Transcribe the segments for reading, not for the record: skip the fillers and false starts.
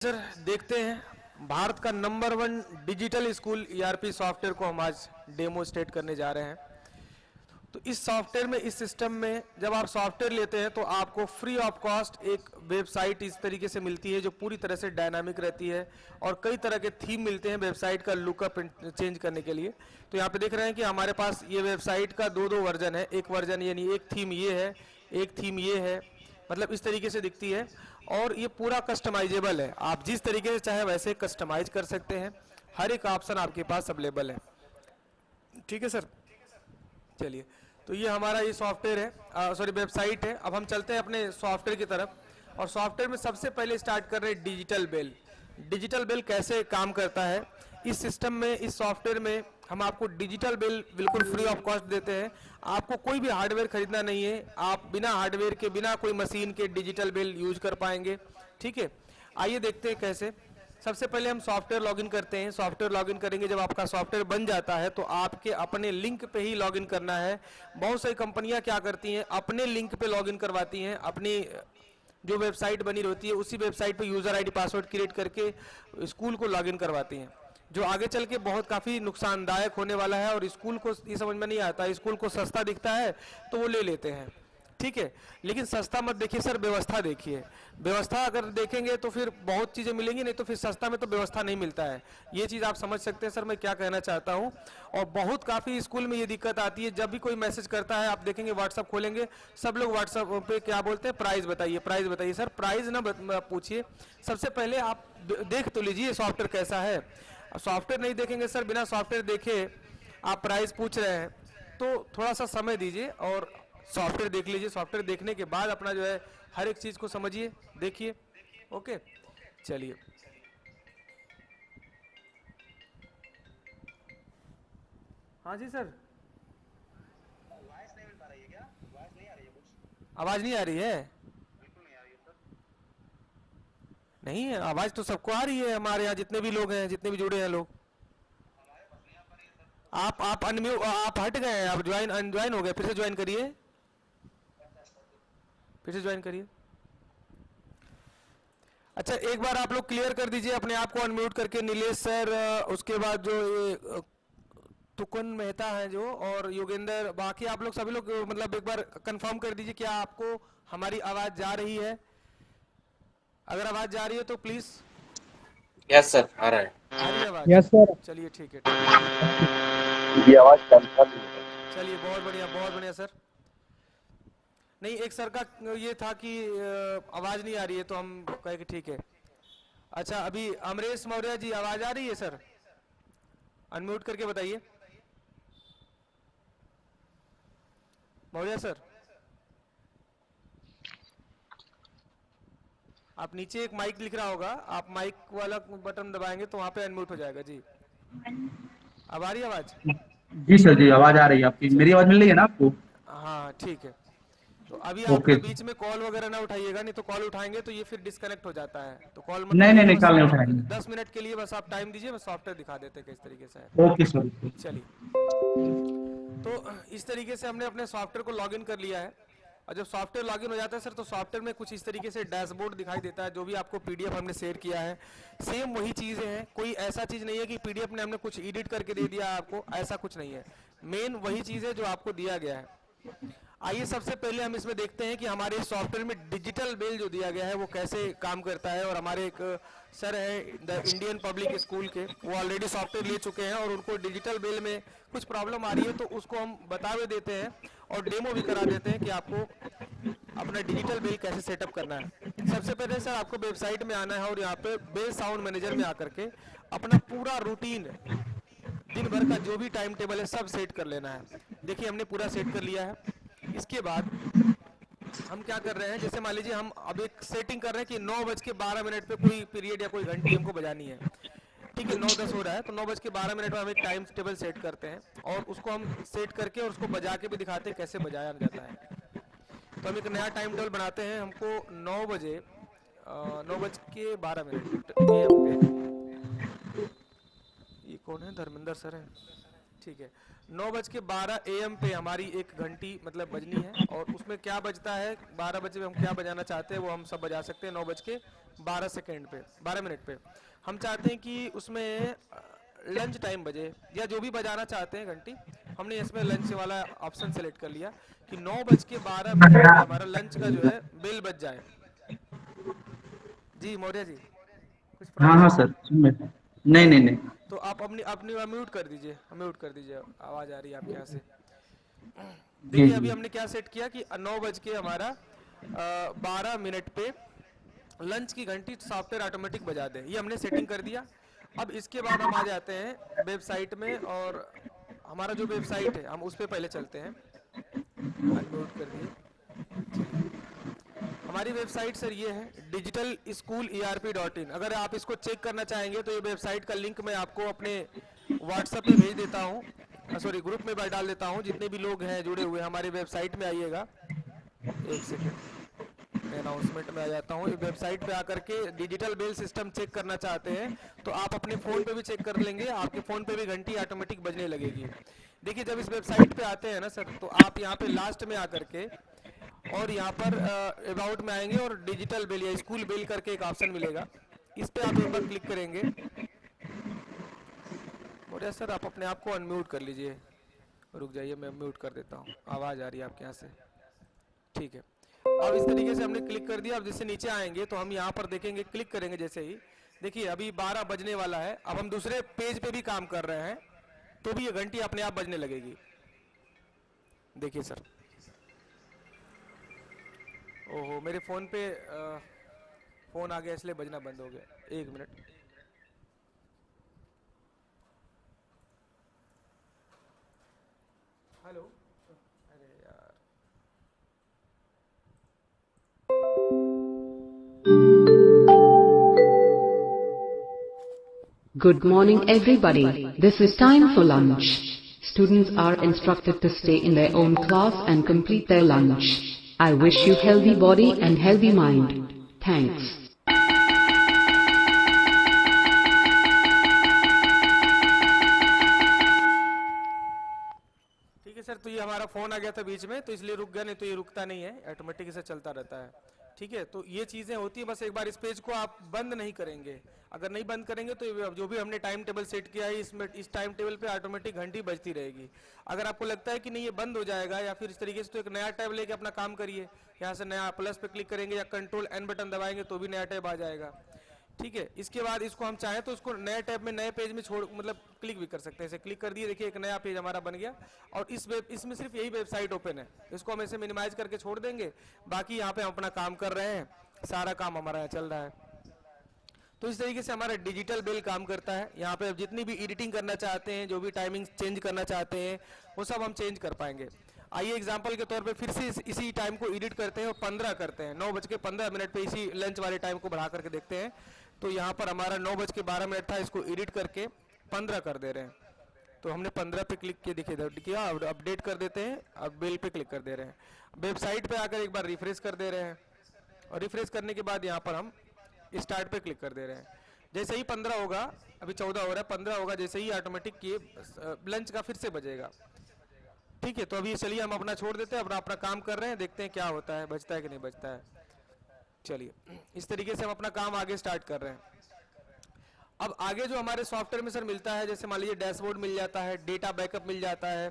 Sir देखते हैं भारत का number 1 digital school ERP software को हम आज डेमोस्ट्रेट करने जा रहे हैं। तो इस सॉफ्टवेयर में, इस सिस्टम में जब आप सॉफ्टवेयर लेते हैं तो आपको फ्री ऑफ कॉस्ट एक वेबसाइट इस तरीके से मिलती है जो पूरी तरह से डायनामिक रहती है और कई तरह के थीम मिलते हैं वेबसाइट का लुकअप चेंज करने के लिए। तो यहाँ पे देख रहे हैं कि हमारे पास ये वेबसाइट का दो वर्जन है। एक वर्जन यानी एक थीम ये है, एक थीम ये है, मतलब इस तरीके से दिखती है और ये पूरा कस्टमाइजेबल है। आप जिस तरीके से चाहे वैसे कस्टमाइज कर सकते हैं। हर एक ऑप्शन आपके पास अवेलेबल है। ठीक है सर, चलिए। तो ये हमारा ये सॉफ्टवेयर है, सॉरी वेबसाइट है। अब हम चलते हैं अपने सॉफ्टवेयर की तरफ और सॉफ्टवेयर में सबसे पहले स्टार्ट कर रहे हैं डिजिटल बिल। डिजिटल बिल कैसे काम करता है इस सिस्टम में, इस सॉफ्टवेयर में हम आपको डिजिटल बिल बिल्कुल फ्री ऑफ कॉस्ट देते हैं। आपको कोई भी हार्डवेयर खरीदना नहीं है, आप बिना हार्डवेयर के, बिना कोई मशीन के डिजिटल बिल यूज कर पाएंगे। ठीक है, आइए देखते हैं कैसे। सबसे पहले हम सॉफ्टवेयर लॉगिन करते हैं। सॉफ्टवेयर लॉगिन करेंगे, जब आपका सॉफ्टवेयर बन जाता है तो आपके अपने लिंक पे ही लॉगिन करना है। बहुत सारी कंपनियां क्या करती हैं, अपने लिंक पे लॉगिन करवाती हैं। अपनी जो वेबसाइट बनी रहती है उसी वेबसाइट पे यूजर आईडी पासवर्ड क्रिएट करके स्कूल को लॉगिन करवाती हैं, जो आगे चल के बहुत काफ़ी नुकसानदायक होने वाला है। और स्कूल को ये समझ में नहीं आता, स्कूल को सस्ता दिखता है तो वो ले लेते हैं। ठीक है, लेकिन सस्ता मत देखिए सर, व्यवस्था देखिए। व्यवस्था अगर देखेंगे तो फिर बहुत चीज़ें मिलेंगी, नहीं तो फिर सस्ता में तो व्यवस्था नहीं मिलता है। ये चीज़ आप समझ सकते हैं सर मैं क्या कहना चाहता हूँ। और बहुत काफ़ी स्कूल में ये दिक्कत आती है, जब भी कोई मैसेज करता है, आप देखेंगे व्हाट्सअप खोलेंगे, सब लोग व्हाट्सअप पे क्या बोलते हैं, प्राइस बताइए, प्राइस बताइए। सर प्राइस ना पूछिए, सबसे पहले आप देख तो लीजिए सॉफ्टवेयर कैसा है। सॉफ्टवेयर नहीं देखेंगे सर, बिना सॉफ्टवेयर देखे आप प्राइस पूछ रहे हैं, तो थोड़ा सा समय दीजिए और सॉफ्टवेयर देख लीजिए। सॉफ्टवेयर देखने के बाद अपना जो है हर एक चीज़ को समझिए, देखिए। ओके, चलिए। हाँ जी सर, आवाज़ नहीं आ रही है? नहीं, आवाज़ तो सबको आ रही है, हमारे यहाँ जितने भी लोग हैं, जितने भी जुड़े हैं लोग। आप अनम्यूट, आप हट गए हैं, आप ज्वाइन अनज्वाइन हो गए, फिर से ज्वाइन करिए, फिर से ज्वाइन करिए। अच्छा, एक बार आप लोग क्लियर कर दीजिए अपने आप को अनम्यूट करके, नीलेश सर, उसके बाद जो ये तुकुन मेहता है जो, और योगेंद्र, बाकी आप लोग सभी लोग मतलब एक बार कंफर्म कर दीजिए क्या आपको हमारी आवाज़ जा रही है। अगर आवाज़ जा रही है तो प्लीज़। यस सर, आ रहा है। आ रही है आवाज़? Yes sir. चलिए ठीक है, ठीक है, ठीक है। ये आवाज कंफर्म है। चलिए बहुत बढ़िया, बहुत बढ़िया सर। नहीं, एक सर का ये था कि आवाज़ नहीं आ रही है, तो हम कहे कि ठीक है। अच्छा, अभी अमरेश मौर्य जी आवाज़ आ रही है सर? अनम्यूट करके बताइए मौर्य सर। आप नीचे एक माइक लिख रहा होगा, आप माइक वाला बटन दबाएंगे तो वहाँ पे अनम्यूट हो जाएगा जी। अब आ रही है आवाज़? जी सर, जी आवाज आ रही है आपकी। मेरी आवाज मिल रही है ना आपको? हाँ ठीक है। तो अभी ओके। आपने बीच में कॉल वगैरह ना उठाइएगा, नहीं तो कॉल उठाएंगे तो ये फिर डिस्कनेक्ट हो जाता है। तो कॉल मत नहीं नहीं उठाइएगा, नहीं, कॉल नहीं बस उठाएंगे। 10 मिनट के लिए बस आप टाइम दीजिए, बस सॉफ्टवेयर दिखा देते हैं किस तरीके से है। Okay sir. चलिए, तो इस तरीके से हमने अपने सॉफ्टवेयर को लॉगिन कर लिया है। और जब सॉफ्टवेयर लॉगिन हो जाता है सर, तो सॉफ्टवेयर में कुछ इस तरीके से डैशबोर्ड दिखाई देता है, जो भी आपको पीडीएफ हमने शेयर किया है सेम वही चीज़ें हैं। कोई ऐसा चीज़ नहीं है कि पीडीएफ में हमने कुछ एडिट करके दे दिया आपको, ऐसा कुछ नहीं है। मेन वही चीज़ है जो आपको दिया गया है। आइए सबसे पहले हम इसमें देखते हैं कि हमारे सॉफ्टवेयर में डिजिटल बिल जो दिया गया है वो कैसे काम करता है। और हमारे एक सर है द इंडियन पब्लिक स्कूल के, वो ऑलरेडी सॉफ्टवेयर ले चुके हैं और उनको डिजिटल बिल में कुछ प्रॉब्लम आ रही है, तो उसको हम बता भी देते हैं और डेमो भी करा देते हैं कि आपको अपना डिजिटल बिल कैसे सेटअप करना है। सबसे पहले सर आपको वेबसाइट में आना है और यहाँ पे बिल साउंड मैनेजर में आकर के अपना पूरा रूटीन, दिन भर का जो भी टाइम टेबल है सब सेट कर लेना है। देखिए हमने पूरा सेट कर लिया है। इसके बाद हम क्या कर रहे हैं, जैसे मान लीजिए हम अब एक सेटिंग कर रहे हैं कि 9:12 पे कोई पीरियड या कोई घंटी हमको बजानी है। ठीक है, 9:10 हो रहा है तो 9:12 में हम एक टाइम टेबल सेट करते हैं और उसको हम सेट करके और उसको बजा के भी दिखाते हैं कैसे बजाया जाता है। तो हम एक नया टाइम टेबल बनाते हैं। हमको 9:12 AM पे। ये कौन है? धर्मेंद्र सर है। ठीक है, 9:12 AM पे हमारी एक घंटी मतलब बजनी है, और उसमें क्या बजता है, 12 बजे हम क्या बजाना चाहते हैं वो हम सब बजा सकते हैं 9:12 पे, 12 मिनट पे। हम चाहते हैं कि उसमें लंच टाइम बजे, या जो भी बजाना चाहते हैं घंटी, हमने इसमें लंच वाला ऑप्शन सेलेक्ट कर लिया कि 9:12 पे हमारा लंच का जो है बेल बज जाए। जी मौर्य जी, कुछ हाँ प्रॉब्लम? हाँ सर, सुन रहे हैं। नहीं नहीं नहीं। तो आप अपनी अपनी म्यूट कर दीजिए, म्यूट कर दीजिए, आवाज़ आ रही है आपके यहाँ से। जी देखिए अभी जी। हमने क्या सेट किया कि 9 बज के हमारा 12 मिनट पे लंच की घंटी सॉफ्टवेयर ऑटोमेटिक बजा दे, ये हमने सेटिंग कर दिया। अब इसके बाद हम आ जाते हैं वेबसाइट में, और हमारा जो वेबसाइट है हम उस पर पहले चलते हैं। अनम्यूट कर दिए, चलिए। हमारी वेबसाइट सर ये है digitalschoolerp.in। अगर आप इसको चेक करना चाहेंगे तो ये वेबसाइट का लिंक मैं आपको अपने व्हाट्सएप पे भेज देता हूँ, सॉरी ग्रुप में डाल देता हूँ। जितने भी लोग हैं जुड़े हुए हमारी वेबसाइट में आइएगा, एक सेकेंड मैं अनाउंसमेंट में आ जाता हूँ। वेबसाइट पे आकर के डिजिटल बेल सिस्टम चेक करना चाहते हैं तो आप अपने फ़ोन पे भी चेक कर लेंगे, आपके फ़ोन पे भी घंटी ऑटोमेटिक बजने लगेगी। देखिए जब इस वेबसाइट पे आते हैं ना सर, तो आप यहाँ पे लास्ट में आकर के और यहाँ पर अबाउट में आएंगे, और डिजिटल बेल या स्कूल बेल करके एक ऑप्शन मिलेगा, इस पे आप एक बार क्लिक करेंगे। और सर आप अपने आप को अनम्यूट कर लीजिए, रुक जाइए मैं म्यूट कर देता हूँ, आवाज़ आ रही है आपके यहाँ से, ठीक है। अब इस तरीके से हमने क्लिक कर दिया। अब जैसे नीचे आएंगे तो हम यहाँ पर देखेंगे, क्लिक करेंगे जैसे ही, देखिए अभी 12 बजने वाला है। अब हम दूसरे पेज पे भी काम कर रहे हैं तो भी ये घंटी अपने आप बजने लगेगी। देखिए सर, ओहो मेरे फ़ोन पे फ़ोन आ गया इसलिए बजना बंद हो गया, एक मिनट। हेलो, अरे यार, Good morning everybody. This is time for lunch. Students are instructed to stay in their own class and complete their lunch. I wish you healthy body and healthy mind. Thanks. ठीक है sir, तो ये हमारा phone आ गया था बीच में तो इसलिए रुक गया, नहीं तो ये रुकता नहीं है, ऑटोमेटिक इसे चलता रहता है। ठीक है, तो ये चीज़ें होती है, बस एक बार इस पेज को आप बंद नहीं करेंगे। अगर नहीं बंद करेंगे तो जो भी हमने टाइम टेबल सेट किया है इसमें, इस टाइम टेबल पे ऑटोमेटिक घंटी बजती रहेगी। अगर आपको लगता है कि नहीं ये बंद हो जाएगा या फिर इस तरीके से, तो एक नया टैब लेके अपना काम करिए। यहाँ से नया प्लस पे क्लिक करेंगे या कंट्रोल N बटन दबाएंगे तो भी नया टैब आ जाएगा। ठीक है, इसके बाद इसको हम चाहें तो इसको नए टैब में नए पेज में छोड़ मतलब क्लिक भी कर सकते हैं। इसे क्लिक कर दिए, देखिए एक नया पेज हमारा बन गया, और इसमें सिर्फ यही वेबसाइट ओपन है। इसको हम ऐसे मिनिमाइज करके छोड़ देंगे, बाकी यहाँ पे हम अपना काम कर रहे हैं, सारा काम हमारा यहाँ चल रहा है। तो इस तरीके से हमारा डिजिटल बेल काम करता है। यहाँ पे जितनी भी एडिटिंग करना चाहते हैं, जो भी टाइमिंग चेंज करना चाहते हैं, वो सब हम चेंज कर पाएंगे। आइए एग्जांपल के तौर पे फिर से इसी टाइम को एडिट करते हैं और 15 करते हैं, 9:15 पे इसी लंच वाले टाइम को बढ़ा करके देखते हैं। तो यहाँ पर हमारा 9:12 था, इसको एडिट करके 15 कर दे रहे हैं। तो हमने 15 पे क्लिक किया, अपडेट कर देते हैं, अब बेल पे क्लिक कर दे रहे हैं। वेबसाइट पे आकर एक बार रिफ्रेश कर दे रहे हैं, और रिफ्रेश करने के बाद यहाँ पर हम स्टार्ट पे क्लिक कर दे रहे हैं। जैसे ही 15 होगा, अभी 14 हो रहा है, 15 होगा जैसे ही ऑटोमेटिक ये लंच का फिर से बजेगा। ठीक है, तो अभी चलिए हम अपना छोड़ देते हैं, अपना काम कर रहे हैं, देखते हैं क्या होता है, बचता है कि नहीं बचता है। चलिए इस तरीके से हम अपना काम आगे स्टार्ट कर रहे हैं। अब आगे जो हमारे सॉफ्टवेयर में सर मिलता है, जैसे मान लीजिए डैशबोर्ड मिल जाता है, डेटा बैकअप मिल जाता है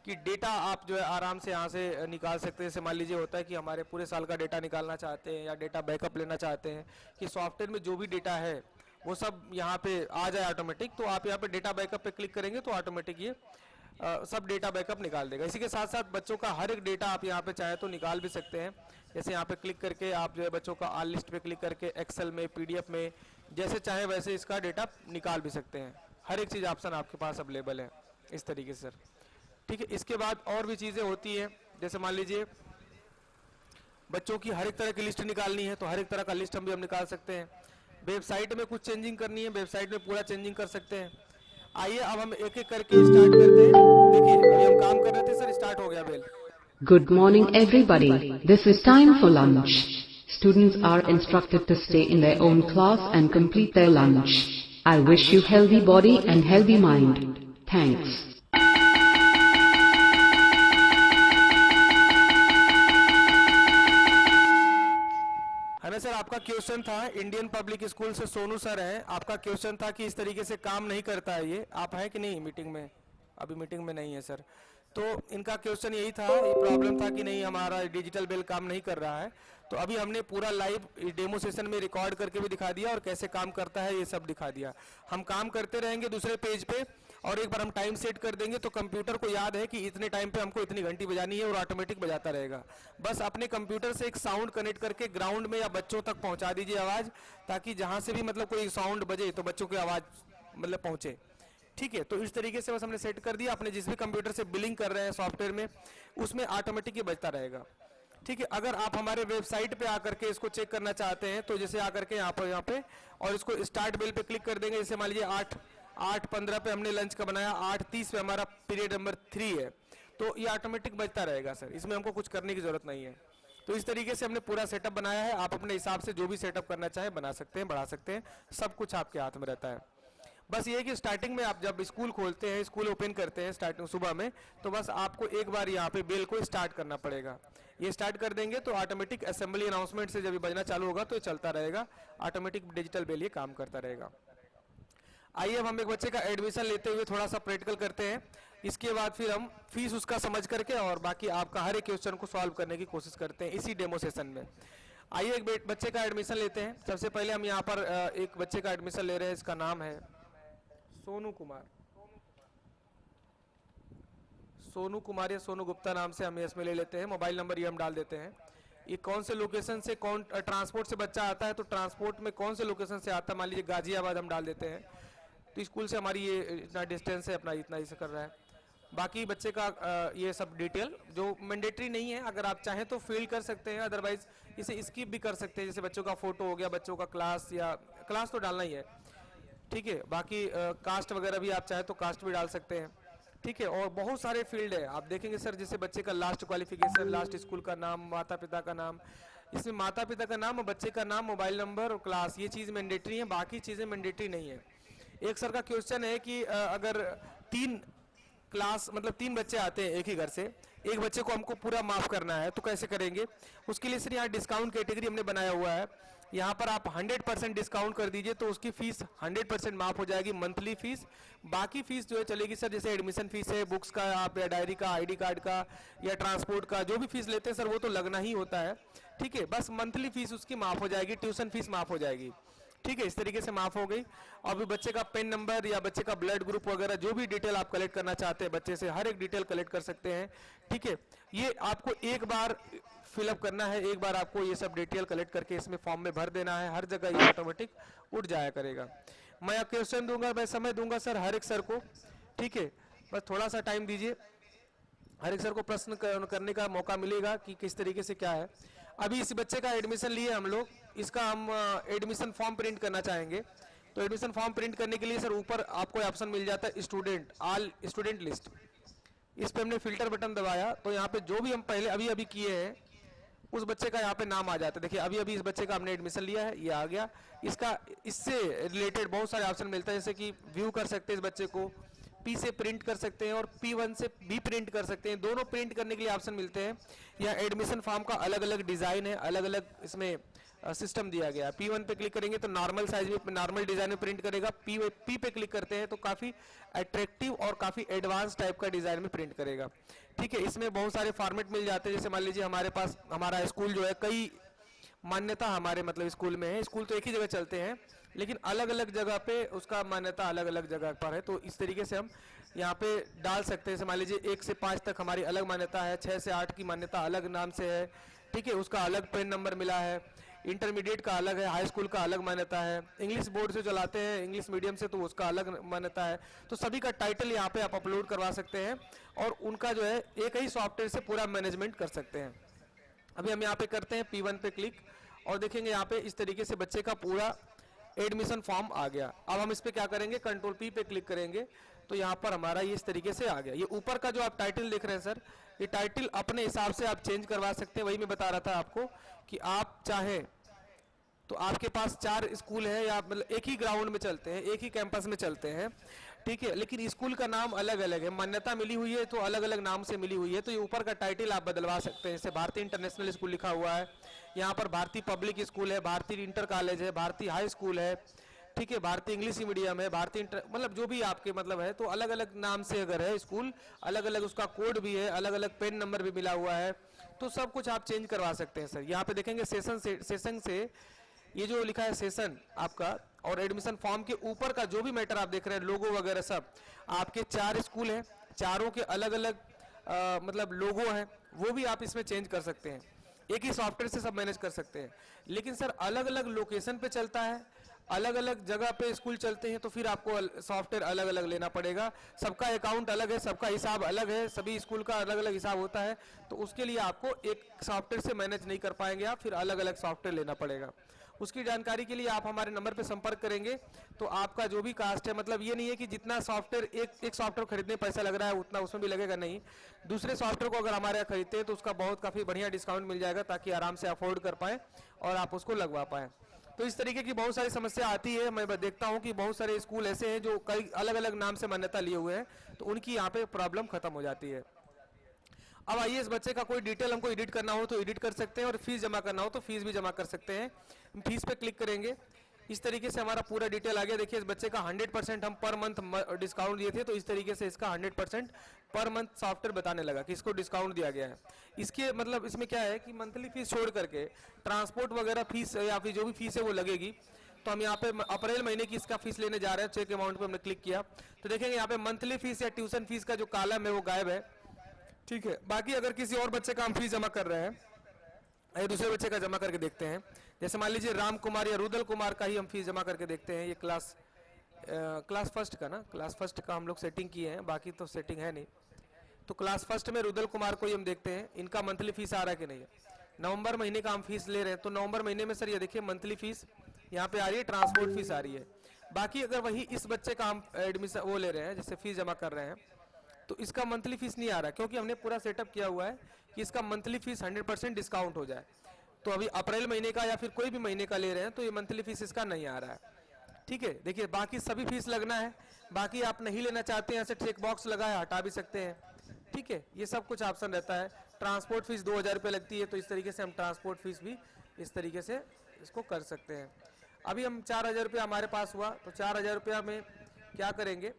कि डेटा आप जो है आराम से यहाँ से निकाल सकते हैं। जैसे मान लीजिए होता है कि हमारे पूरे साल का डेटा निकालना चाहते हैं या डेटा बैकअप लेना चाहते हैं कि सॉफ्टवेयर में जो भी डेटा है वो सब यहाँ पे आ जाए ऑटोमेटिक, तो आप यहाँ पे डेटा बैकअप पे क्लिक करेंगे तो ऑटोमेटिक ये सब डेटा बैकअप निकाल देगा। इसी के साथ साथ बच्चों का हर एक डेटा आप यहाँ पे चाहे तो निकाल भी सकते हैं। जैसे यहाँ पे क्लिक करके आप जो है बच्चों का ऑल लिस्ट पे क्लिक करके एक्सेल में, PDF में, जैसे चाहे वैसे इसका डेटा निकाल भी सकते हैं। हर एक चीज़ ऑप्शन आपके पास अवेलेबल है इस तरीके से सर। ठीक है, इसके बाद और भी चीज़ें होती हैं, जैसे मान लीजिए बच्चों की हर एक तरह की लिस्ट निकालनी है तो हर एक तरह का लिस्ट हम निकाल सकते हैं। वेबसाइट में कुछ चेंजिंग करनी है, वेबसाइट में पूरा चेंजिंग कर सकते हैं। आइए अब हम एक एक करके स्टार्ट करते हैं। देखिए अभी हम काम कर रहे थे सर, स्टार्ट हो गया bell. Good morning everybody. This is time for lunch. Students are instructed to stay in their own class and complete their lunch. I wish you healthy body and healthy mind. Thanks. आपका question था Indian public school से Sonu sir हैं, आपका question था कि इस तरीके से काम नहीं करता है ये, आप हैं कि नहीं मीटिंग में? अभी मीटिंग में नहीं है सर। तो इनका क्वेश्चन यही था, ये प्रॉब्लम था कि नहीं हमारा डिजिटल बिल काम नहीं कर रहा है। तो अभी हमने पूरा लाइव डेमो सेशन में रिकॉर्ड करके भी दिखा दिया और कैसे काम करता है ये सब दिखा दिया। हम काम करते रहेंगे दूसरे पेज पे, और एक बार हम टाइम सेट कर देंगे तो कंप्यूटर को याद है कि इतने टाइम पे हमको इतनी घंटी बजानी है और ऑटोमेटिक बजाता रहेगा। बस अपने कंप्यूटर से एक साउंड कनेक्ट करके ग्राउंड में या बच्चों तक पहुंचा दीजिए आवाज़, ताकि जहां से भी मतलब कोई साउंड बजे तो बच्चों की आवाज़ मतलब पहुंचे। ठीक है, तो इस तरीके से बस हमने सेट कर दिया। अपने जिस भी कंप्यूटर से बिलिंग कर रहे हैं सॉफ्टवेयर में, उसमें ऑटोमेटिक ही बजता रहेगा। ठीक है, अगर आप हमारे वेबसाइट पे आकर के इसको चेक करना चाहते हैं तो जैसे आकर के यहाँ पे और इसको स्टार्ट बिल पे क्लिक कर देंगे। जैसे मान लीजिए 8:15 पे हमने लंच का बनाया, 8:30 पे हमारा पीरियड नंबर 3 है, तो ये ऑटोमेटिक बजता रहेगा सर, इसमें हमको कुछ करने की जरूरत नहीं है। तो इस तरीके से हमने पूरा सेटअप बनाया है। आप अपने हिसाब से जो भी सेटअप करना चाहें बना सकते हैं, बढ़ा सकते हैं, सब कुछ आपके हाथ में रहता है। बस ये है कि स्टार्टिंग में आप जब स्कूल खोलते हैं, स्कूल ओपन करते हैं स्टार्टिंग सुबह में, तो बस आपको एक बार यहाँ पे बेल को स्टार्ट करना पड़ेगा। ये स्टार्ट कर देंगे तो ऑटोमेटिक असेंबली अनाउंसमेंट से जब ये बजना चालू होगा तो ये चलता रहेगा, ऑटोमेटिक डिजिटल बेल ये काम करता रहेगा। आइए अब हम एक बच्चे का एडमिशन लेते हुए थोड़ा सा प्रैक्टिकल करते हैं, इसके बाद फिर हम फीस उसका समझ करके और बाकी आपका हर एक क्वेश्चन को सॉल्व करने की कोशिश करते हैं इसी डेमो सेशन में। आइए एक बच्चे का एडमिशन लेते हैं। सबसे पहले हम यहाँ पर एक बच्चे का एडमिशन ले रहे हैं, इसका नाम है सोनू कुमार या सोनू गुप्ता नाम से हम इसमें ले लेते हैं। मोबाइल नंबर ये हम डाल देते हैं। ये कौन से लोकेशन से, कौन ट्रांसपोर्ट से बच्चा आता है तो ट्रांसपोर्ट में कौन से लोकेशन से आता है, मान लीजिए गाजियाबाद हम डाल देते हैं। तो स्कूल से हमारी ये इतना डिस्टेंस है, अपना इतना ही से कर रहा है। बाकी बच्चे का ये सब डिटेल जो मैंडेटरी नहीं है, अगर आप चाहें तो फिल कर सकते हैं, अदरवाइज इसे स्किप भी कर सकते हैं। जैसे बच्चों का फोटो हो गया, बच्चों का क्लास, या क्लास तो डालना ही है, ठीक है। बाकी कास्ट वगैरह भी आप चाहें तो कास्ट भी डाल सकते हैं, ठीक है। और बहुत सारे फील्ड है, आप देखेंगे सर, जैसे बच्चे का लास्ट क्वालिफिकेशन, लास्ट स्कूल का नाम, माता पिता का नाम, इसमें माता पिता का नाम, बच्चे का नाम, मोबाइल नंबर और क्लास, ये चीज़ मैंडेटरी है, बाकी चीज़ें मैंडेटरी नहीं है। एक सर का क्वेश्चन है कि अगर 3 क्लास मतलब 3 बच्चे आते हैं एक ही घर से, एक बच्चे को हमको पूरा माफ करना है तो कैसे करेंगे? उसके लिए सर यहाँ डिस्काउंट कैटेगरी हमने बनाया हुआ है। यहाँ पर आप 100% डिस्काउंट कर दीजिए तो उसकी फीस 100% माफ हो जाएगी, मंथली फीस। बाकी फीस जो है चलेगी सर, जैसे एडमिशन फीस है, बुक्स का, आप या डायरी का, आईडी कार्ड का या ट्रांसपोर्ट का जो भी फीस लेते हैं सर वो तो लगना ही होता है, ठीक है। बस मंथली फीस उसकी माफ हो जाएगी, ट्यूशन फीस माफ हो जाएगी, ठीक है। इस तरीके से माफ हो गई। अब बच्चे का पेन नंबर या बच्चे का ब्लड ग्रुप वगैरह जो भी डिटेल आप कलेक्ट करना चाहते हैं बच्चे से, हर एक डिटेल कलेक्ट कर सकते हैं, ठीक है। ये आपको एक बार फिलअप करना है, एक बार आपको ये सब डिटेल कलेक्ट करके इसमें फॉर्म में भर देना है, हर जगह ये ऑटोमेटिक उठ जाया करेगा। मैं क्वेश्चन दूंगा, मैं समय दूंगा सर हर एक सर को, ठीक है। बस थोड़ा सा टाइम दीजिए, हर एक सर को प्रश्न करने का मौका मिलेगा कि किस तरीके से क्या है। अभी इस बच्चे का एडमिशन लिए हम लोग, इसका हम एडमिशन फॉर्म प्रिंट करना चाहेंगे। तो एडमिशन फॉर्म प्रिंट करने के लिए सर ऊपर आपको ऑप्शन मिल जाता है स्टूडेंट, ऑल स्टूडेंट लिस्ट। इस पे हमने फिल्टर बटन दबाया तो यहाँ पे जो भी हम पहले अभी किए हैं उस बच्चे का यहाँ पे नाम आ जाता है। देखिए अभी इस बच्चे का हमने एडमिशन लिया है, ये आ गया। इसका इससे रिलेटेड बहुत सारे ऑप्शन मिलता है, जैसे कि व्यू कर सकते हैं इस बच्चे को, P से प्रिंट कर सकते हैं और P1 से भी प्रिंट कर सकते हैं, दोनों प्रिंट करने के लिए ऑप्शन मिलते हैं। या एडमिशन फॉर्म का अलग अलग डिज़ाइन है, अलग अलग इसमें सिस्टम दिया गया है। P1 पे क्लिक करेंगे तो नॉर्मल साइज में, नॉर्मल डिज़ाइन में प्रिंट करेगा। P पे क्लिक करते हैं तो काफ़ी अट्रैक्टिव और काफ़ी एडवांस टाइप का डिज़ाइन में प्रिंट करेगा, ठीक है। इसमें बहुत सारे फॉर्मेट मिल जाते हैं, जैसे मान लीजिए हमारे पास हमारा स्कूल जो है, कई मान्यता हमारे मतलब स्कूल में है, स्कूल तो एक ही जगह चलते हैं लेकिन अलग अलग जगह पे उसका मान्यता अलग अलग जगह पर है। तो इस तरीके से हम यहाँ पे डाल सकते हैं। जैसे मान लीजिए 1 से 5 तक हमारी अलग मान्यता है, 6 से 8 की मान्यता अलग नाम से है, ठीक है, उसका अलग पेन नंबर मिला है। इंटरमीडिएट का अलग है, हाई स्कूल का अलग मान्यता है, इंग्लिश बोर्ड से चलाते हैं इंग्लिश मीडियम से तो उसका अलग मान्यता है। तो सभी का टाइटल यहाँ पे आप अपलोड करवा सकते हैं और उनका जो है एक ही सॉफ्टवेयर से पूरा मैनेजमेंट कर सकते हैं। अभी हम यहाँ पे करते हैं P1 पे क्लिक और देखेंगे यहाँ पे इस तरीके से बच्चे का पूरा एडमिशन फॉर्म आ गया। अब हम इस पे क्या करेंगे, कंट्रोल P पे क्लिक करेंगे तो यहाँ पर हमारा ये इस तरीके से आ गया। ये ऊपर का जो आप टाइटल देख रहे हैं सर, ये टाइटल अपने हिसाब से आप चेंज करवा सकते हैं। वही मैं बता रहा था आपको कि आप चाहें तो आपके पास 4 स्कूल है या मतलब एक ही ग्राउंड में चलते हैं, एक ही कैंपस में चलते हैं, ठीक है, लेकिन स्कूल का नाम अलग अलग है, मान्यता मिली हुई है तो अलग अलग नाम से मिली हुई है। तो ये ऊपर का टाइटल आप बदलवा सकते हैं, जैसे भारतीय इंटरनेशनल स्कूल लिखा हुआ है, यहाँ पर भारतीय पब्लिक स्कूल है, भारतीय इंटर कॉलेज है, भारतीय हाई स्कूल है, ठीक है, भारतीय इंग्लिश मीडियम है, भारतीय इंटर, मतलब जो भी आपके मतलब है, तो अलग अलग नाम से अगर है स्कूल, अलग अलग उसका कोड भी है, अलग अलग पेन नंबर भी मिला हुआ है, तो सब कुछ आप चेंज करवा सकते हैं सर। यहाँ पे देखेंगे सेशन से ये जो लिखा है सेशन आपका, और एडमिशन फॉर्म के ऊपर का जो भी मैटर आप देख रहे हैं, लोगो वगैरह सब, आपके 4 स्कूल हैं, चारों के अलग अलग मतलब लोगो हैं, वो भी आप इसमें चेंज कर सकते हैं। एक ही सॉफ्टवेयर से सब मैनेज कर सकते हैं। लेकिन सर अलग अलग लोकेशन पे चलता है, अलग अलग जगह पे स्कूल चलते हैं, तो फिर आपको सॉफ्टवेयर अलग अलग लेना पड़ेगा। सबका अकाउंट अलग है, सबका हिसाब अलग है, सभी स्कूल का अलग अलग हिसाब होता है, तो उसके लिए आपको एक सॉफ्टवेयर से मैनेज नहीं कर पाएंगे आप, फिर अलग अलग सॉफ्टवेयर लेना पड़ेगा। उसकी जानकारी के लिए आप हमारे नंबर पे संपर्क करेंगे, तो आपका जो भी कास्ट है, मतलब ये नहीं है कि जितना सॉफ्टवेयर एक सॉफ्टवेयर खरीदने पैसा लग रहा है उतना उसमें भी लगेगा, नहीं। दूसरे सॉफ्टवेयर को अगर हमारे यहाँ खरीदते हैं तो उसका बहुत काफ़ी बढ़िया डिस्काउंट मिल जाएगा, ताकि आराम से अफोर्ड कर पाएँ और आप उसको लगवा पाएँ। तो इस तरीके की बहुत सारी समस्या आती है। मैं देखता हूँ कि बहुत सारे स्कूल ऐसे हैं जो कई अलग अलग नाम से मान्यता लिए हुए हैं, तो उनकी यहाँ पे प्रॉब्लम खत्म हो जाती है। अब आइए, इस बच्चे का कोई डिटेल हमको एडिट करना हो तो एडिट कर सकते हैं, और फीस जमा करना हो तो फीस भी जमा कर सकते हैं। फीस पे क्लिक करेंगे, इस तरीके से हमारा पूरा डिटेल आ गया। देखिए, इस बच्चे का 100% हम पर मंथ डिस्काउंट दिए थे, तो इस तरीके से इसका 100% पर मंथ सॉफ्टवेयर बताने लगा कि इसको डिस्काउंट दिया गया है। इसके मतलब इसमें क्या है कि मंथली फीस छोड़ करके ट्रांसपोर्ट वगैरह फीस या फिर जो भी फीस है वो लगेगी। तो हम यहाँ पे अप्रैल महीने की इसका फीस लेने जा रहे हैं। चेक अमाउंट पे हमने क्लिक किया तो देखेंगे यहाँ पे मंथली फीस या ट्यूशन फीस का जो कॉलम है वो गायब है, ठीक है। बाकी अगर किसी और बच्चे का हम फीस जमा कर रहे हैं, आइए दूसरे बच्चे का जमा करके देखते हैं। जैसे मान लीजिए राम कुमार या रुदल कुमार का ही हम फीस जमा करके देखते हैं। ये क्लास फर्स्ट का ना, क्लास फर्स्ट का हम लोग सेटिंग किए हैं, बाकी तो सेटिंग है नहीं। तो क्लास फर्स्ट में रुदल कुमार को ही हम देखते हैं, इनका मंथली फीस आ रहा है कि नहीं है। नवंबर महीने का हम फीस ले रहे हैं, तो नवंबर महीने में सर ये देखिए मंथली फीस यहाँ पे आ रही है, ट्रांसपोर्ट फीस आ रही है। बाकी अगर वही इस बच्चे का हम एडमिशन वो ले रहे हैं, जैसे फीस जमा कर रहे हैं, तो इसका मंथली फीस नहीं आ रहा, क्योंकि हमने पूरा सेटअप किया हुआ है कि इसका मंथली फीस 100% डिस्काउंट हो जाए। तो अभी अप्रैल महीने का या फिर कोई भी महीने का ले रहे हैं तो ये मंथली फीस इसका नहीं आ रहा है, ठीक है। देखिए बाकी सभी फीस लगना है, बाकी आप नहीं लेना चाहते हैं ऐसे चेक बॉक्स लगा है, हटा भी सकते हैं, ठीक है। ये सब कुछ ऑप्शन रहता है। ट्रांसपोर्ट फीस 2000 रुपये लगती है, तो इस तरीके से हम ट्रांसपोर्ट फीस भी इस तरीके से इसको कर सकते हैं। अभी हम 4000 रुपया हमारे पास हुआ, तो 4000 रुपया में क्या करेंगे,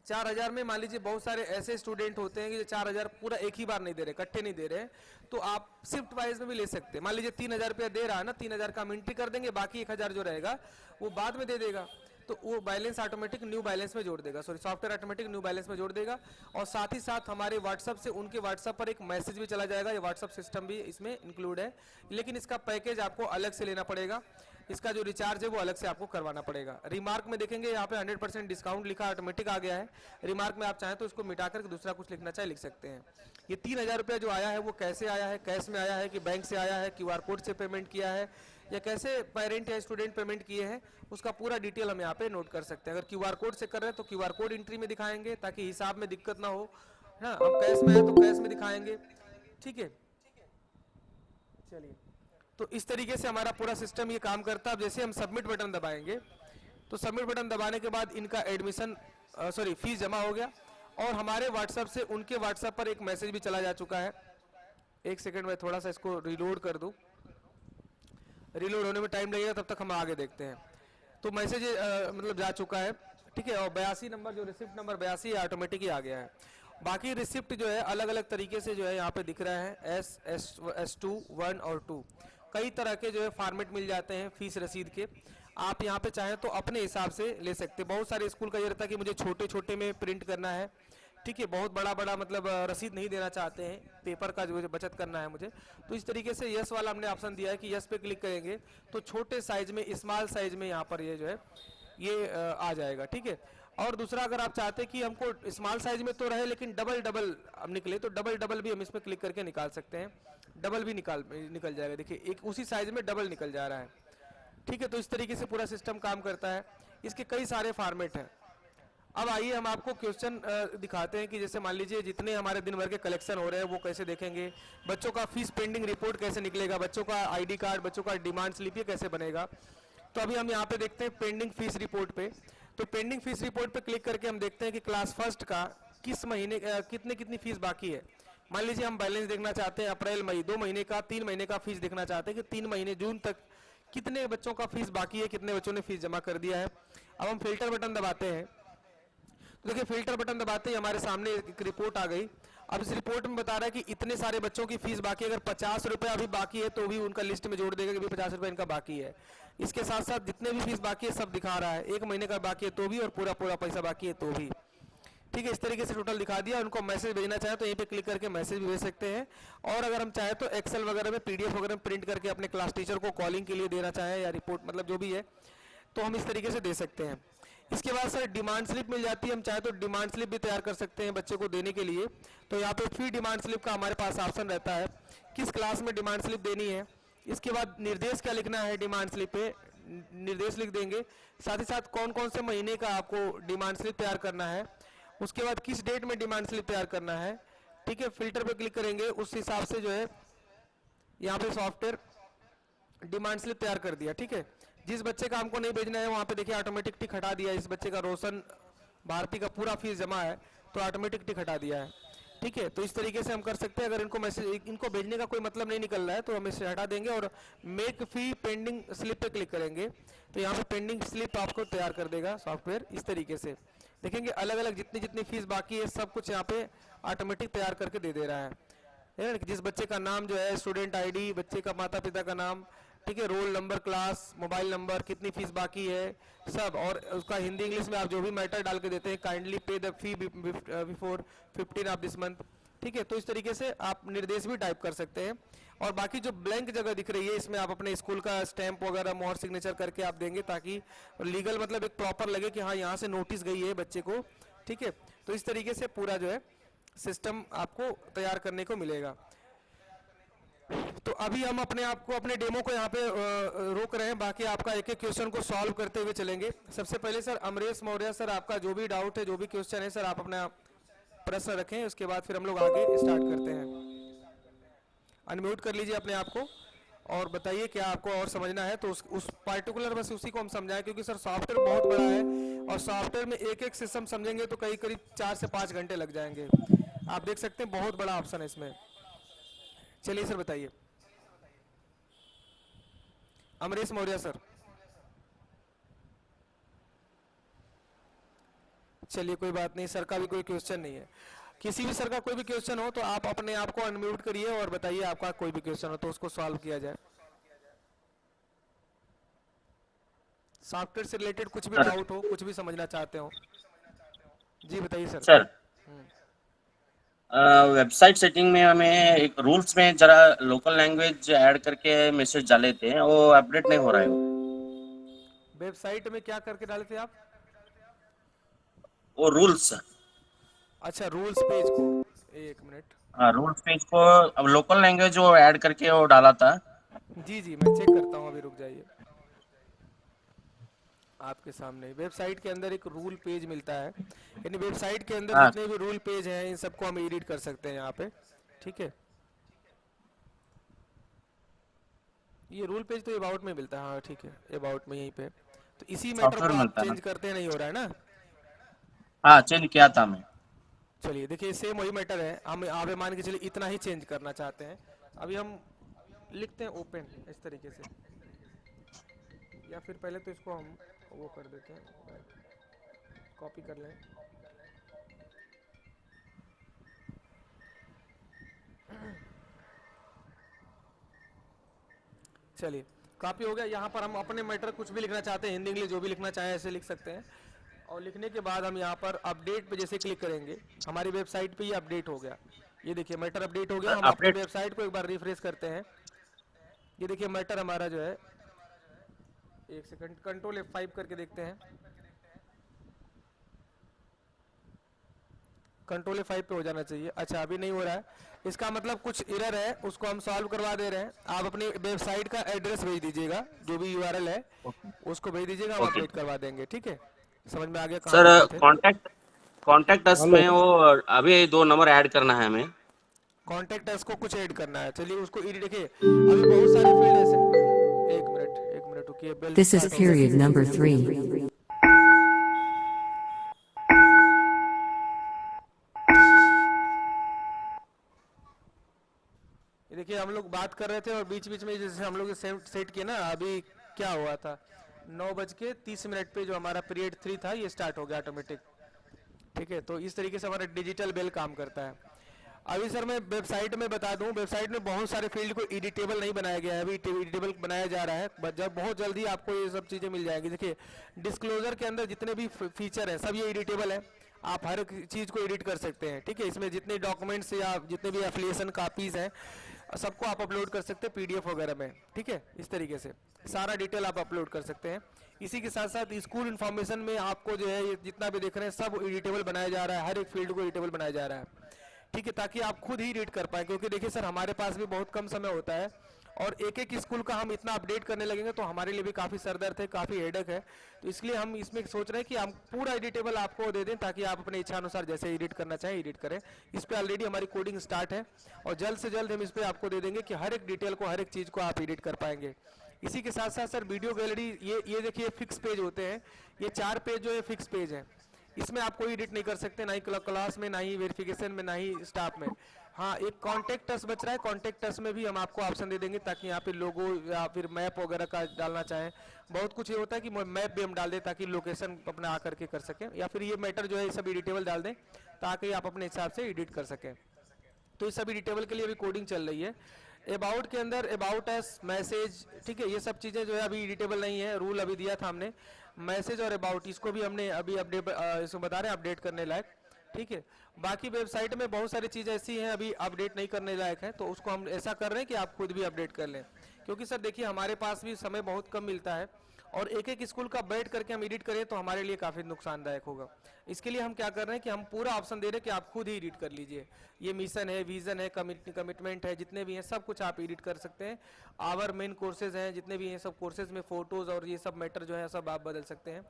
4000 में मान लीजिए बहुत सारे ऐसे स्टूडेंट होते हैं कि 4000 पूरा एक ही बार नहीं दे रहे, इकट्ठे नहीं दे रहे, तो आप शिफ्ट वाइज में भी ले सकते हैं। मान लीजिए 3000 रुपया दे रहा है ना, 3000 का हम एंट्री कर देंगे, बाकी 1000 जो रहेगा वो बाद में दे देगा, तो वो बैलेंस ऑटोमेटिक न्यू बैलेंस में जोड़ देगा, sorry software automatic new balance में जोड़ देगा। और साथ ही साथ हमारे व्हाट्सअप से उनके व्हाट्सअप पर एक मैसेज भी चला जाएगा, ये व्हाट्सअप सिस्टम भी इसमें इंक्लूड है, लेकिन इसका पैकेज आपको अलग से लेना पड़ेगा, इसका जो रिचार्ज है वो अलग से आपको करवाना पड़ेगा। रिमार्क में देखेंगे यहाँ पे 100% डिस्काउंट लिखा ऑटोमेटिक आ गया है। रिमार्क में आप चाहें तो इसको मिटा करके दूसरा कुछ लिखना चाहे लिख सकते हैं। ये 3000 रुपया जो आया है वो कैसे आया है, कैश में आया है कि बैंक से आया है, QR कोड से पेमेंट किया है, या कैसे पेरेंट या स्टूडेंट पेमेंट किए हैं, उसका पूरा डिटेल हम यहाँ पे नोट कर सकते हैं। अगर QR कोड से कर रहे हैं तो QR कोड एंट्री में दिखाएंगे ताकि हिसाब में दिक्कत ना हो, हाँ। हम कैश में है तो कैश में दिखाएंगे, ठीक है। चलिए, तो इस तरीके से हमारा पूरा सिस्टम ये काम करता है। अब जैसे हम सबमिट बटन दबाएंगे तो सबमिट बटन दबाने के बाद इनका एडमिशन फीस जमा हो गया, और हमारे व्हाट्सएप से उनके व्हाट्सएप पर एक मैसेज भी चला जा चुका है। एक सेकंड में थोड़ा सा इसको रिलोड कर दूं, रिलोड होने में टाइम लगेगा, तब तक हम आगे देखते हैं। तो मैसेज मतलब जा चुका है, ठीक है। और 82 नंबर जो रिसिप्ट नंबर 82 ऑटोमेटिक ही आ गया है। बाकी रिसिप्ट जो है अलग अलग तरीके से जो है यहाँ पे दिख रहा है, S2, 1 और 2, कई तरह के जो है फॉर्मेट मिल जाते हैं फीस रसीद के। आप यहाँ पे चाहें तो अपने हिसाब से ले सकते हैं। बहुत सारे स्कूल का ये रहता है कि मुझे छोटे छोटे में प्रिंट करना है, ठीक है, बहुत बड़ा बड़ा मतलब रसीद नहीं देना चाहते हैं, पेपर का जो बचत करना है मुझे, तो इस तरीके से यस वाला हमने ऑप्शन दिया है कि यस पे क्लिक करेंगे तो छोटे साइज में, स्मॉल साइज में यहाँ पर ये जो है ये आ जाएगा, ठीक है। और दूसरा, अगर आप चाहते हैं कि हमको स्मॉल साइज में तो रहे लेकिन डबल डबल अब निकले, तो डबल डबल भी हम इसमें क्लिक करके निकाल सकते हैं, डबल भी निकल जाएगा। देखिए एक उसी साइज में डबल निकल जा रहा है, ठीक है। तो इस तरीके से पूरा सिस्टम काम करता है। इसके कई सारे फॉर्मेट हैं। अब आइए हम आपको क्वेश्चन दिखाते हैं कि जैसे मान लीजिए जितने हमारे दिन भर के कलेक्शन हो रहे हैं वो कैसे देखेंगे, बच्चों का फीस पेंडिंग रिपोर्ट कैसे निकलेगा, बच्चों का ID कार्ड, बच्चों का डिमांड स्लिप ये कैसे बनेगा। तो अभी हम यहाँ पे देखते हैं पेंडिंग फीस रिपोर्ट पे। तो पेंडिंग फीस रिपोर्ट पे क्लिक करके हम देखते हैं कि क्लास फर्स्ट का किस महीने कितनी फीस बाकी है। मान लीजिए हम बैलेंस देखना चाहते हैं अप्रैल मई 2 महीने का, 3 महीने का फीस देखना चाहते हैं कि 3 महीने जून तक कितने बच्चों का फीस बाकी है, कितने बच्चों ने फीस जमा कर दिया है। अब हम फिल्टर बटन दबाते हैं, तो देखिए फिल्टर बटन दबाते ही हमारे सामने एक रिपोर्ट आ गई। अब इस रिपोर्ट में बता रहा है कि इतने सारे बच्चों की फीस बाकी है, अगर 50 रुपये अभी बाकी है तो भी उनका लिस्ट में जोड़ देगा कि भी 50 रुपये इनका बाकी है। इसके साथ साथ जितने भी फीस बाकी है सब दिखा रहा है, 1 महीने का बाकी है तो भी और पूरा पैसा बाकी है तो भी। ठीक है, इस तरीके से टोटल दिखा दिया। उनको मैसेज भेजना चाहे तो यहीं पे क्लिक करके मैसेज भी भेज सकते हैं, और अगर हम चाहे तो एक्सेल वगैरह में PDF वगैरह में प्रिंट करके अपने क्लास टीचर को कॉलिंग के लिए देना चाहे या रिपोर्ट मतलब जो भी है तो हम इस तरीके से दे सकते हैं। इसके बाद सर डिमांड स्लिप मिल जाती है, हम चाहे तो डिमांड स्लिप भी तैयार कर सकते हैं बच्चे को देने के लिए। तो यहाँ पे फ्री डिमांड स्लिप का हमारे पास ऑप्शन रहता है, किस क्लास में डिमांड स्लिप देनी है। इसके बाद निर्देश क्या लिखना है डिमांड स्लिप पे, निर्देश लिख देंगे। साथ ही साथ कौन कौन से महीने का आपको डिमांड स्लिप तैयार करना है, उसके बाद किस डेट में डिमांड स्लिप तैयार करना है। ठीक है, फिल्टर पे क्लिक करेंगे, उस हिसाब से जो है यहाँ पे सॉफ्टवेयर डिमांड स्लिप तैयार कर दिया। ठीक है, जिस बच्चे का हमको नहीं भेजना है वहाँ पे देखिए ऑटोमेटिक टिक हटा दिया। इस बच्चे का रोशन भारती का पूरा फीस जमा है तो ऑटोमेटिक टिक हटा दिया है। ठीक है, तो इस तरीके से हम कर सकते हैं। अगर इनको मैसेज इनको भेजने का कोई मतलब नहीं निकल रहा है तो हम इसे हटा देंगे और मेक फी पेंडिंग स्लिप पे क्लिक करेंगे, तो यहाँ पे पेंडिंग स्लिप आपको तैयार कर देगा सॉफ्टवेयर। इस तरीके से देखेंगे अलग अलग जितनी फीस बाकी है सब कुछ यहाँ पे ऑटोमेटिक तैयार करके दे दे रहा है। जिस बच्चे का नाम जो है, स्टूडेंट ID, बच्चे का माता पिता का नाम, ठीक है, roll number, class, mobile number, कितनी फीस बाकी है सब, और उसका हिंदी इंग्लिश में आप जो भी मैटर डाल के देते हैं, काइंडली पे the fee before 15 of this month. ठीक है, तो इस तरीके से आप निर्देश भी टाइप कर सकते हैं। और बाकी जो ब्लैंक जगह दिख रही है इसमें आप अपने स्कूल का स्टैंप वगैरह मोहर सिग्नेचर करके आप देंगे ताकि लीगल मतलब एक प्रॉपर लगे कि हाँ यहाँ से नोटिस गई है बच्चे को। ठीक है, तो इस तरीके से पूरा जो है सिस्टम आपको तैयार करने को मिलेगा। तो अभी हम अपने आप को अपने डेमो को यहाँ पे रोक रहे हैं, बाकी आपका एक एक क्वेश्चन को सॉल्व करते हुए चलेंगे। सबसे पहले सर अमरेश मौर्य सर, आपका जो भी डाउट है जो भी क्वेश्चन है सर आप अपना प्रश्न रखें, उसके बाद फिर हम लोग आगे स्टार्ट करते हैं। अनम्यूट कर लीजिए अपने आप को और बताइए क्या आपको और समझना है तो उस पार्टिकुलर बस उसी को हम समझाएं, क्योंकि सर सॉफ्टवेयर बहुत बड़ा है और सॉफ्टवेयर में एक एक सिस्टम समझेंगे तो करीब 4 से 5 घंटे लग जाएंगे। आप देख सकते हैं बहुत बड़ा ऑप्शन है इसमें। चलिए सर बताइए, अमरीश मौर्य सर। चलिए कोई बात नहीं, सर का भी कोई क्वेश्चन नहीं है। किसी भी सर का कोई भी क्वेश्चन हो तो आप अपने आप को अनम्यूट करिए और बताइए आपका कोई भी क्वेश्चन हो तो उसको सॉल्व किया जाए। सॉफ्टवेयर से रिलेटेड कुछ भी डाउट हो, कुछ भी समझना चाहते हो, जी बताइए सर। सर वेबसाइट सेटिंग में हमें एक रूल्स में जरा लोकल लैंग्वेज ऐड करके मैसेज डाले थे, वो अपडेट नहीं हो रहा है। वेबसाइट में क्या करके डाले थे आप? वो रूल्स, अच्छा रूल्स पेज को, एक मिनट। हाँ रूल्स पेज को अब लोकल लैंग्वेज वो ऐड करके वो डाला था। जी जी मैं चेक करता हूँ, अभी रुक जाइए। आपके सामने वेबसाइट के अंदर एक रूल पेज मिलता है, यानी वेबसाइट के अंदर जितने भी रूल पेज हैं इन सबको हम एडिट कर सकते हैं यहाँ पे। ठीक है, ये रूल पेज तो अबाउट में मिलता है। हाँ ठीक है, अबाउट में यहीं पे, तो इसी मैटर को आप चेंज करते नहीं हो रहा है ना? हाँ चेंज किया था मैं। चलिए देखिए सेम वही मैटर है, हम आप मान के चलिए इतना ही चेंज करना चाहते हैं। अभी हम लिखते हैं ओपन इस तरीके से, या फिर पहले तो इसको हम वो कर देते हैं, कॉपी कर लें। चलिए कॉपी हो गया। यहाँ पर हम अपने मैटर कुछ भी लिखना चाहते हैं, हिंदी इंग्लिश जो भी लिखना चाहें ऐसे लिख सकते हैं। और लिखने के बाद हम यहाँ पर अपडेट पे जैसे क्लिक करेंगे, हमारी वेबसाइट पे ये अपडेट हो गया। ये देखिए मैटर अपडेट हो गया। हम अपनी वेबसाइट को एक बार रिफ्रेश करते हैं। ये देखिए मैटर हमारा जो है, एक सेकंड, कंट्रोल F5 करके देखते हैं। कंट्रोल F5 पे हो जाना चाहिए। अच्छा अभी नहीं हो रहा है, इसका मतलब कुछ एरर है, उसको हम सॉल्व करवा दे रहे हैं। आप अपनी वेबसाइट का एड्रेस भेज दीजिएगा, जो भी URL है उसको भेज दीजिएगा, हम अपडेट करवा देंगे। ठीक है, समझ में आ गया? सर कॉन्टैक्ट अस में वो अभी 2 नंबर ऐड करना है हमें। कॉन्टैक्ट अस को कुछ ऐड करना है, चलिए उसको देखिए अभी बहुत सारे फील्ड ऐसे। एक मिनट रुकिए। This is period number 3. देखिए हम लोग बात कर रहे थे और बीच बीच में जैसे हम लोग सेट किए ना, अभी क्या हुआ था 9:30 पे जो हमारा पीरियड 3 था ये स्टार्ट हो गया ऑटोमेटिक। ठीक है, तो इस तरीके से हमारा डिजिटल बेल काम करता है। अभी सर मैं वेबसाइट में बता दूं, वेबसाइट में बहुत सारे फील्ड को एडिटेबल नहीं बनाया गया है, अभी एडिटेबल बनाया जा रहा है, बट जब बहुत जल्दी आपको ये सब चीज़ें मिल जाएंगी। देखिए डिस्क्लोजर के अंदर जितने भी फीचर हैं सब ये एडिटेबल है, आप हर चीज़ को एडिट कर सकते हैं। ठीक है, इसमें जितने डॉक्यूमेंट्स या जितने भी एफिलिएशन कापीज़ हैं सबको आप अपलोड कर सकते हैं पीडीएफ वगैरह में। ठीक है, इस तरीके से सारा डिटेल आप अपलोड कर सकते हैं। इसी के साथ साथ स्कूल इन्फॉर्मेशन में आपको जो है ये जितना भी देख रहे हैं सब एडिटेबल बनाया जा रहा है, हर एक फील्ड को एडिटेबल बनाया जा रहा है। ठीक है, ताकि आप खुद ही रीड कर पाए, क्योंकि देखिए सर हमारे पास भी बहुत कम समय होता है और एक एक स्कूल का हम इतना अपडेट करने लगेंगे तो हमारे लिए भी काफ़ी सरदर्द है, काफ़ी हेडेक है। तो इसलिए हम इसमें सोच रहे हैं कि हम पूरा एडिटेबल आपको दे दें ताकि आप अपने इच्छा अनुसार जैसे एडिट करना चाहें एडिट करें। इस पर ऑलरेडी हमारी कोडिंग स्टार्ट है और जल्द से जल्द हम इस पर आपको दे देंगे कि हर एक डिटेल को, हर एक चीज़ को आप एडिट कर पाएंगे। इसी के साथ साथ सर वीडियो गैलरी, ये देखिए फिक्स पेज होते हैं, ये 4 पेज जो है फिक्स पेज है, इसमें आप कोई एडिट नहीं कर सकते, ना ही क्लास में, ना ही वेरिफिकेशन में, ना ही स्टाफ में। हाँ, एक कॉन्टेक्ट अस बच रहा है, कॉन्टेक्ट अस में भी हम आपको ऑप्शन दे देंगे ताकि यहाँ पे लोगो या फिर मैप वगैरह का डालना चाहें। बहुत कुछ ये होता है कि मैप भी हम डाल दें ताकि लोकेशन अपना आकर के कर सकें, या फिर ये मैटर जो है ये सब एडिटेबल डाल दें ताकि आप अपने हिसाब से एडिट कर सकें। तो ये सब एडिटेबल के लिए अभी कोडिंग चल रही है। अबाउट के अंदर अबाउट अस, मैसेज, ठीक है, ये सब चीज़ें जो है अभी एडिटेबल नहीं है, रूल अभी दिया था हमने। मैसेज और अबाउट इसको भी हमने अभी अपडेट, इसको बता रहे हैं अपडेट करने लायक। ठीक है, बाकी वेबसाइट में बहुत सारी चीज़ें ऐसी हैं अभी अपडेट नहीं करने लायक है, तो उसको हम ऐसा कर रहे हैं कि आप खुद भी अपडेट कर लें, क्योंकि सर देखिए हमारे पास भी समय बहुत कम मिलता है और एक एक स्कूल का बैठ करके हम एडिट करें तो हमारे लिए काफ़ी नुकसानदायक होगा। इसके लिए हम क्या कर रहे हैं कि हम पूरा ऑप्शन दे रहे हैं कि आप खुद ही एडिट कर लीजिए। ये मिशन है, विजन है, कमिटमेंट है, जितने भी हैं सब कुछ आप एडिट कर सकते हैं। आवर मेन कोर्सेज हैं, जितने भी हैं सब कोर्सेज में फोटोज़ और ये सब मैटर जो है सब आप बदल सकते हैं।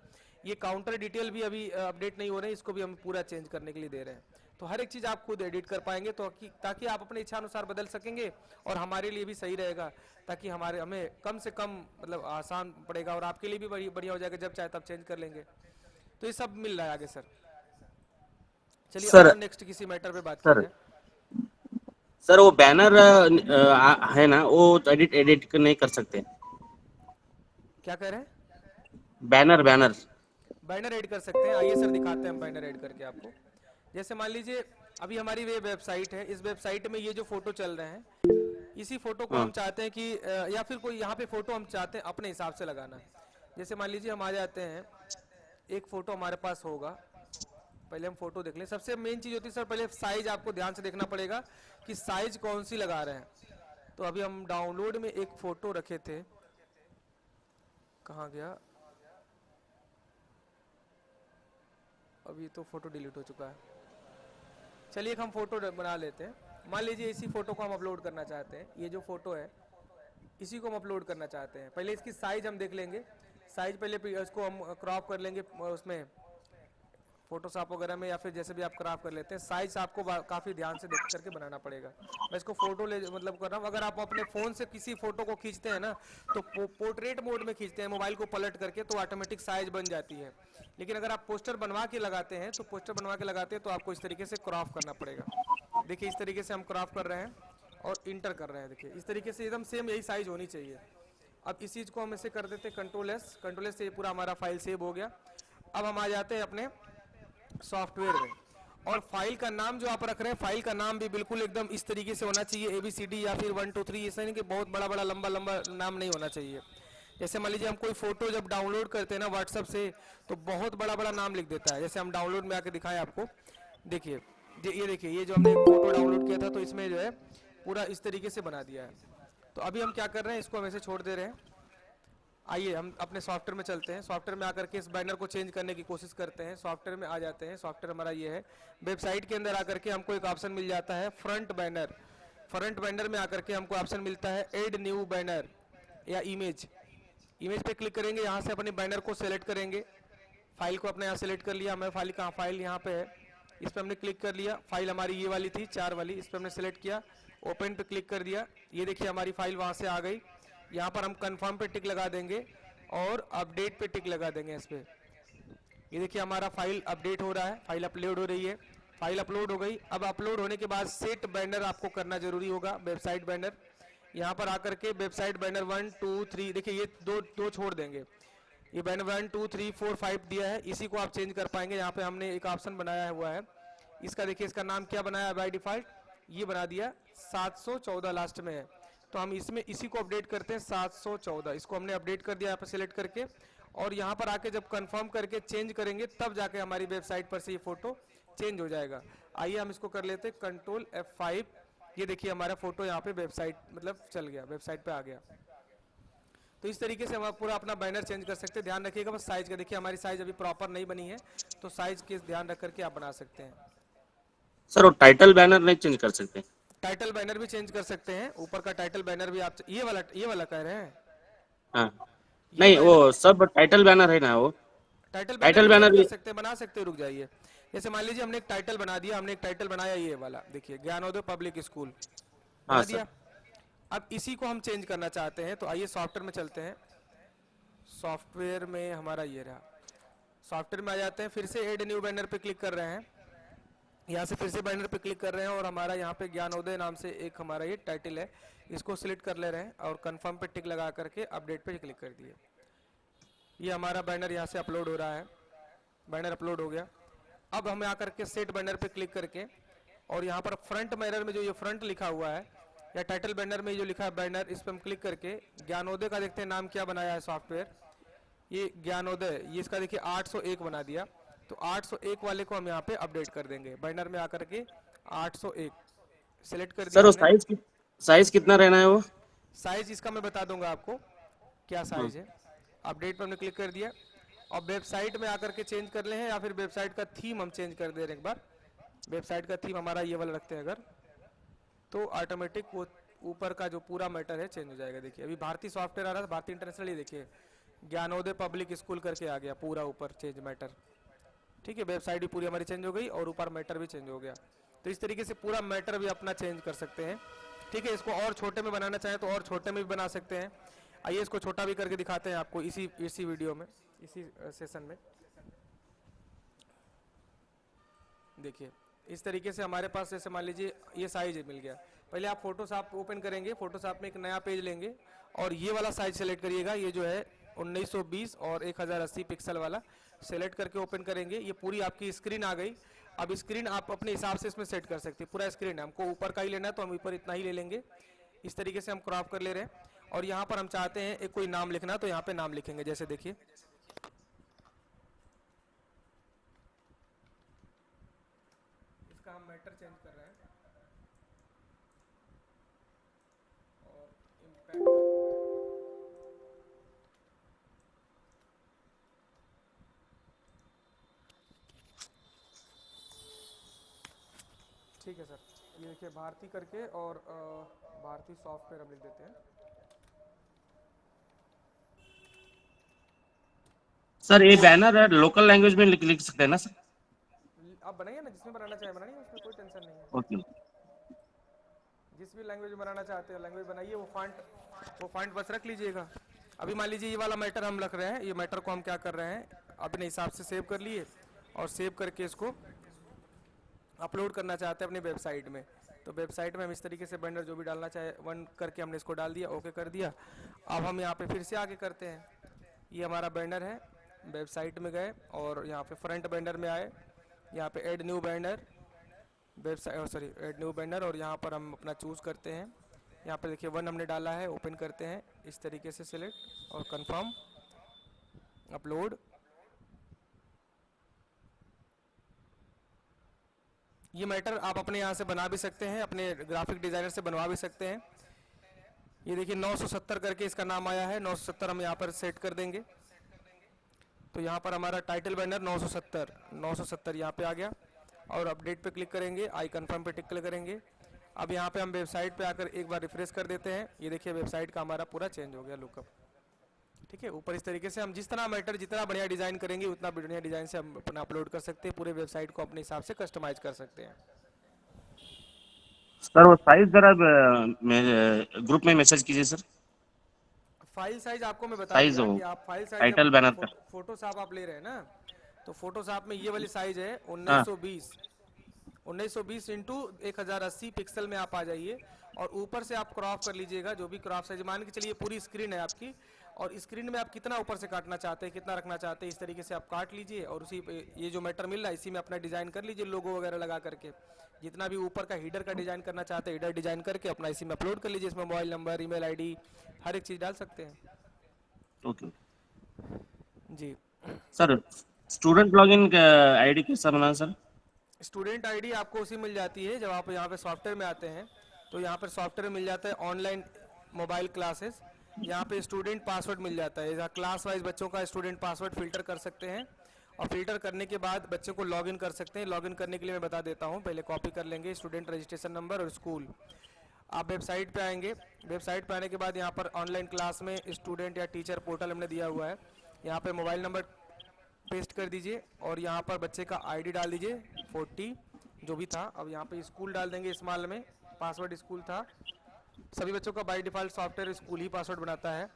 ये काउंटर डिटेल भी अभी अपडेट नहीं हो रहे हैं, इसको भी हम पूरा चेंज करने के लिए दे रहे हैं। तो हर एक चीज़ आप खुद एडिट कर पाएंगे तो ताकि आप अपने इच्छा अनुसार बदल सकेंगे और हमारे लिए भी सही रहेगा, ताकि हमें कम से कम मतलब आसान पड़ेगा और आपके लिए भी बढ़िया हो जाएगा, जब चाहे तब चेंज कर लेंगे। तो ये सब मिल रहा है आगे सर। चलिए सर, नेक्स्ट किसी मैटर पे बात सर, करते हैं। सर वो बैनर है ना, वो एडिट नहीं कर सकते? क्या कह रहे हैं? बैनर बैनर बैनर ऐड कर सकते हैं, आइए सर दिखाते हैं हम बैनर ऐड करके आपको। जैसे मान लीजिए अभी हमारी वेबसाइट है, इस वेबसाइट में ये जो फोटो चल रहे हैं इसी फोटो को हम चाहते हैं कि या फिर कोई यहाँ पे फोटो हम चाहते हैं अपने हिसाब से लगाना। जैसे मान लीजिए हम आ जाते हैं, एक फोटो हमारे पास होगा, पहले हम फोटो देख लें। सबसे मेन चीज होती है सर पहले साइज आपको ध्यान से देखना पड़ेगा कि साइज कौन सी लगा रहे हैं। तो अभी हम डाउनलोड में एक फोटो रखे थे, कहाँ गया, अभी तो फोटो डिलीट हो चुका है। चलिए एक हम फोटो बना लेते हैं। मान लीजिए इसी फोटो को हम अपलोड करना चाहते हैं, ये जो फोटो है इसी को हम अपलोड करना चाहते हैं। पहले इसकी साइज हम देख लेंगे, साइज पहले इसको हम क्रॉप कर लेंगे उसमें फोटोशॉप वगैरह में, या फिर जैसे भी आप क्रॉप कर लेते हैं। साइज आपको काफ़ी ध्यान से देख करके बनाना पड़ेगा। मैं इसको फोटो मतलब कर रहा हूँ। अगर आप अपने फ़ोन से किसी फोटो को खींचते हैं ना तो पोर्ट्रेट मोड में खींचते हैं, मोबाइल को पलट करके, तो ऑटोमेटिक साइज बन जाती है। लेकिन अगर आप पोस्टर बनवा के लगाते हैं तो आपको इस तरीके से क्रॉप करना पड़ेगा। देखिए इस तरीके से हम क्रॉप कर रहे हैं और इंटर कर रहे हैं। देखिए इस तरीके से एकदम सेम यही साइज होनी चाहिए। अब इस चीज़ को हम ऐसे कर देते हैं कंट्रोल एस से ये पूरा हमारा फाइल सेव हो गया। अब हम आ जाते हैं अपने सॉफ्टवेयर में, और फाइल का नाम जो आप रख रहे हैं, फाइल का नाम भी बिल्कुल एकदम इस तरीके से होना चाहिए, ABCD या फिर 1 2 3, ऐसा नहीं कि बहुत बड़ा बड़ा लंबा लंबा नाम नहीं होना चाहिए। जैसे मान लीजिए हम कोई फोटो जब डाउनलोड करते हैं ना व्हाट्सएप से, तो बहुत बड़ा बड़ा नाम लिख देता है। जैसे हम डाउनलोड में आके दिखाएं आपको, देखिए ये देखिए, ये जो हमने फोटो डाउनलोड किया था तो इसमें जो है पूरा इस तरीके से बना दिया है। तो अभी हम क्या कर रहे हैं, इसको हम ऐसे छोड़ दे रहे हैं। आइए हम अपने सॉफ्टवेयर में चलते हैं। सॉफ्टवेयर में आकर के इस बैनर को चेंज करने की कोशिश करते हैं। सॉफ्टवेयर में आ जाते हैं, सॉफ्टवेयर हमारा ये है। वेबसाइट के अंदर आकर के हमको एक ऑप्शन मिल जाता है फ्रंट बैनर। फ्रंट बैनर में आकर के हमको ऑप्शन मिलता है ऐड न्यू बैनर या इमेज पे क्लिक करेंगे। यहाँ से अपने बैनर को सेलेक्ट करेंगे, फाइल को अपने यहाँ सेलेक्ट कर लिया। मैं फाइल यहाँ पे है, इस पर हमने क्लिक कर लिया। फाइल हमारी ये वाली थी 4 वाली, इस पर हमने सेलेक्ट किया, ओपन पे क्लिक कर दिया। ये देखिए हमारी फाइल वहाँ से आ गई। यहाँ पर हम कंफर्म पे टिक लगा देंगे और अपडेट पे टिक लगा देंगे इस पे। ये देखिए हमारा फाइल अपडेट हो रहा है, फाइल अपलोड हो रही है। फाइल अपलोड हो गई। अब अपलोड होने के बाद सेट बैनर आपको करना जरूरी होगा, वेबसाइट बैनर। यहाँ पर आकर के वेबसाइट बैनर 1 2 3, देखिए ये दो छोड़ देंगे, ये बैनर 1 2 3 4 5 दिया है, इसी को आप चेंज कर पाएंगे। यहाँ पे हमने एक ऑप्शन बनाया हुआ है, इसका देखिए इसका नाम क्या बनाया है बाय डिफॉल्ट, ये बना दिया 714 लास्ट में है, तो हम इसमें इसी को अपडेट करते हैं 714, इसको हमने अपडेट कर दिया यहाँ पर सिलेक्ट करके। और यहाँ पर आके जब कंफर्म करके चेंज करेंगे तब जाके हमारी वेबसाइट पर से ये फोटो चेंज हो जाएगा। आइए हम इसको कर लेते हैं कंट्रोल F5, ये देखिए हमारा फोटो यहाँ पे वेबसाइट मतलब चल गया, वेबसाइट पे आ गया। तो इस तरीके से हम पूरा अपना बैनर चेंज कर सकते हैं। ध्यान रखिएगा बस साइज का, देखिए हमारी साइज अभी प्रॉपर नहीं बनी है, तो साइज के ध्यान रख करके आप बना सकते हैं। सर वो टाइटल बैनर नहीं चेंज कर सकते? टाइटल बैनर भी चेंज कर सकते हैं, ऊपर का टाइटल बैनर भी आप ये वाला कह रहे हैं? हाँ नहीं, वो सब टाइटल बैनर है ना, वो टाइटल टाइटल बैनर बैनर कर भी सकते हैं, बना सकते हैं। रुक जाइए, जैसे मान लीजिए हमने एक टाइटल बना दिया, हमने एक टाइटल बनाया ये वाला, देखिए ज्ञानोदय पब्लिक स्कूल बना हाँ दिया। सर। अब इसी को हम चेंज करना चाहते हैं, तो आइए सॉफ्टवेयर में चलते हैं। सॉफ्टवेयर में हमारा ये रहा, सॉफ्टवेयर में आ जाते हैं, फिर से ऐड न्यू बैनर पे क्लिक कर रहे हैं, यहाँ से फिर से बैनर पे क्लिक कर रहे हैं और हमारा यहाँ पे ज्ञानोदय नाम से एक हमारा ये टाइटल है, इसको सिलेक्ट कर ले रहे हैं और कंफर्म पे टिक लगा करके अपडेट पे क्लिक कर दिए। ये हमारा बैनर यहाँ से अपलोड हो रहा है, बैनर अपलोड हो गया। अब हमें आकर के सेट बैनर पे क्लिक करके और यहाँ पर फ्रंट बैनर में जो ये फ्रंट लिखा हुआ है या टाइटल बैनर में जो लिखा है बैनर, इस पर हम क्लिक करके ज्ञानोदय का देखते हैं नाम क्या बनाया है सॉफ्टवेयर, ये ज्ञानोदय, ये इसका देखिए 801 बना दिया, तो 801 वाले को हम यहाँ पे अपडेट कर देंगे। बैनर में आकर के 801 सिलेक्ट कर दिया। सर वो साइज कितना रहना है वो? साइज इसका मैं बता दूंगा आपको क्या साइज है। अपडेट पर हमने क्लिक कर दिया और वेबसाइट में आकर के चेंज कर ले हैं या फिर वेबसाइट का थीम हम चेंज कर दे रहे हैं एक बार। वेबसाइट का थीम हमारा ये वाला रखते हैं अगर, तो ऑटोमेटिक वो ऊपर का जो पूरा मैटर है चेंज हो जाएगा। देखिए अभी भारतीय सॉफ्टवेयर आ रहा था, भारतीय इंटरनेशनल, ये देखिए ज्ञानोदय पब्लिक स्कूल करके आ गया पूरा ऊपर चेंज मैटर। ठीक है, वेबसाइट भी पूरी हमारी चेंज हो गई और ऊपर मैटर भी चेंज हो गया। तो इस तरीके से पूरा मैटर भी अपना चेंज कर सकते हैं। ठीक है, इसको और छोटे में बनाना चाहें तो और छोटे में भी बना सकते हैं। आइए इसको छोटा भी करके दिखाते हैं आपको इसी वीडियो में, इसी सेशन में। देखिए इस तरीके से हमारे पास जैसे मान लीजिए ये साइज मिल गया। पहले आप फोटोशॉप ओपन करेंगे, फोटोशॉप में एक नया पेज लेंगे और ये वाला साइज सेलेक्ट करिएगा, ये जो है 1920 और 1080 पिक्सल वाला सेलेक्ट करके ओपन करेंगे। ये पूरी आपकी स्क्रीन आ गई। अब स्क्रीन आप अपने हिसाब से इसमें सेट कर सकते हैं, पूरा स्क्रीन है, हमको ऊपर का ही लेना है तो हम ऊपर इतना ही ले लेंगे। इस तरीके से हम क्रॉप कर ले रहे हैं और यहाँ पर हम चाहते हैं एक कोई नाम लिखना, तो यहाँ पे नाम लिखेंगे, जैसे देखिए इसका हम मैटर चेंज कर रहे हैं और इम्पैक्ट, ठीक है सर। ये देखिए भारती करके और भारती सॉफ्टवेयर हम लिख देते हैं। सर ये बैनर लोकल लैंग्वेज में लिख सकते हैं ना सर? आप बनाइए ना, जिसमें बनाना चाहे बनाइए, उसमें कोई टेंशन नहीं है। ओके। जिस भी लैंग्वेज में बनाना चाहते हो लैंग्वेज बनाइए, वो फॉन्ट बस रख लीजिएगा। अभी मान लीजिए ये वाला मैटर हम रख रहे हैं, ये मैटर को हम क्या कर रहे हैं अपने हिसाब से सेव कर लिए और सेव करके इसको अपलोड करना चाहते हैं अपनी वेबसाइट में। तो वेबसाइट में हम इस तरीके से बैनर जो भी डालना चाहे वन करके हमने इसको डाल दिया, ओके कर दिया। अब हम यहाँ पे फिर से आगे करते हैं, ये हमारा बैनर है, वेबसाइट में गए और यहाँ पे फ्रंट बैनर में आए, यहाँ पे add new banner website add new banner और यहाँ पर हम अपना चूज़ करते हैं। यहाँ पर देखिए 1 हमने डाला है, ओपन करते हैं इस तरीके से सिलेक्ट और कंफर्म अपलोड। ये मैटर आप अपने यहाँ से बना भी सकते हैं, अपने ग्राफिक डिजाइनर से बनवा भी सकते हैं। ये देखिए 970 करके इसका नाम आया है, 970 हम यहाँ पर सेट कर देंगे। तो यहाँ पर हमारा टाइटल बैनर 970 यहाँ पे आ गया और अपडेट पे क्लिक करेंगे, आई कंफर्म पे टिक करेंगे। अब यहाँ पे हम वेबसाइट पे आकर एक बार रिफ्रेश कर देते हैं, ये देखिए वेबसाइट का हमारा पूरा चेंज हो गया लुकअप। ठीक है, ऊपर इस तरीके से हम जिस तरह मैटर जितना बढ़िया डिजाइन करेंगे उतना बढ़िया डिजाइन से हम अपना अपलोड कर सकते हैं, पूरे वेबसाइट को अपने हिसाब से कस्टमाइज कर सकते हैं। सर वो साइज जरा ग्रुप में मैसेज कीजिए सर। फाइल साइज आपको मैं बता साइज दिया हो कि आप फाइल साइज टाइटल बैनर का। फोटोशॉप आप ले रहे हैं ना, तो फोटोशॉप में ये वाली साइज है 1920 1920 इंटू 1080 पिक्सल में आप आ जाइए और ऊपर से आप क्रॉप कर लीजिएगा, जो भी क्रॉप साइज मान के चलिए पूरी स्क्रीन है आपकी, और स्क्रीन में आप कितना ऊपर से काटना चाहते हैं, कितना रखना चाहते हैं, इस तरीके से आप काट लीजिए और उसी पे ये जो मैटर मिल रहा है इसी में अपना डिजाइन कर लीजिए, लोगो वगैरह लगा करके। जितना भी ऊपर का हीडर का डिजाइन करना चाहते हैं, हीडर डिजाइन करके अपना इसी में अपलोड कर लीजिए। इसमें मोबाइल नंबर, ईमेल आईडी, हर एक चीज डाल सकते हैं। ओके जी सर, स्टूडेंट लॉगिन आईडी कैसा बनाना सर? स्टूडेंट आईडी आपको उसी मिल जाती है जब आप यहाँ पे सॉफ्टवेयर में आते हैं, तो यहाँ पर सॉफ्टवेयर मिल जाता है ऑनलाइन मोबाइल क्लासेस। यहाँ पे स्टूडेंट पासवर्ड मिल जाता है, यहाँ क्लास वाइज बच्चों का स्टूडेंट पासवर्ड फिल्टर कर सकते हैं और फिल्टर करने के बाद बच्चे को लॉगिन कर सकते हैं। लॉगिन करने के लिए मैं बता देता हूँ, पहले कॉपी कर लेंगे स्टूडेंट रजिस्ट्रेशन नंबर और स्कूल। आप वेबसाइट पे आएंगे, वेबसाइट पे आने के बाद यहाँ पर ऑनलाइन क्लास में स्टूडेंट या टीचर पोर्टल हमने दिया हुआ है, यहाँ पे मोबाइल नंबर पेस्ट कर दीजिए और यहाँ पर बच्चे का आईडी डाल दीजिए 40 जो भी था। अब यहाँ पे स्कूल डाल देंगे, स्मॉल में पासवर्ड स्कूल था। सभी बच्चों का by default software school he password बनाता है।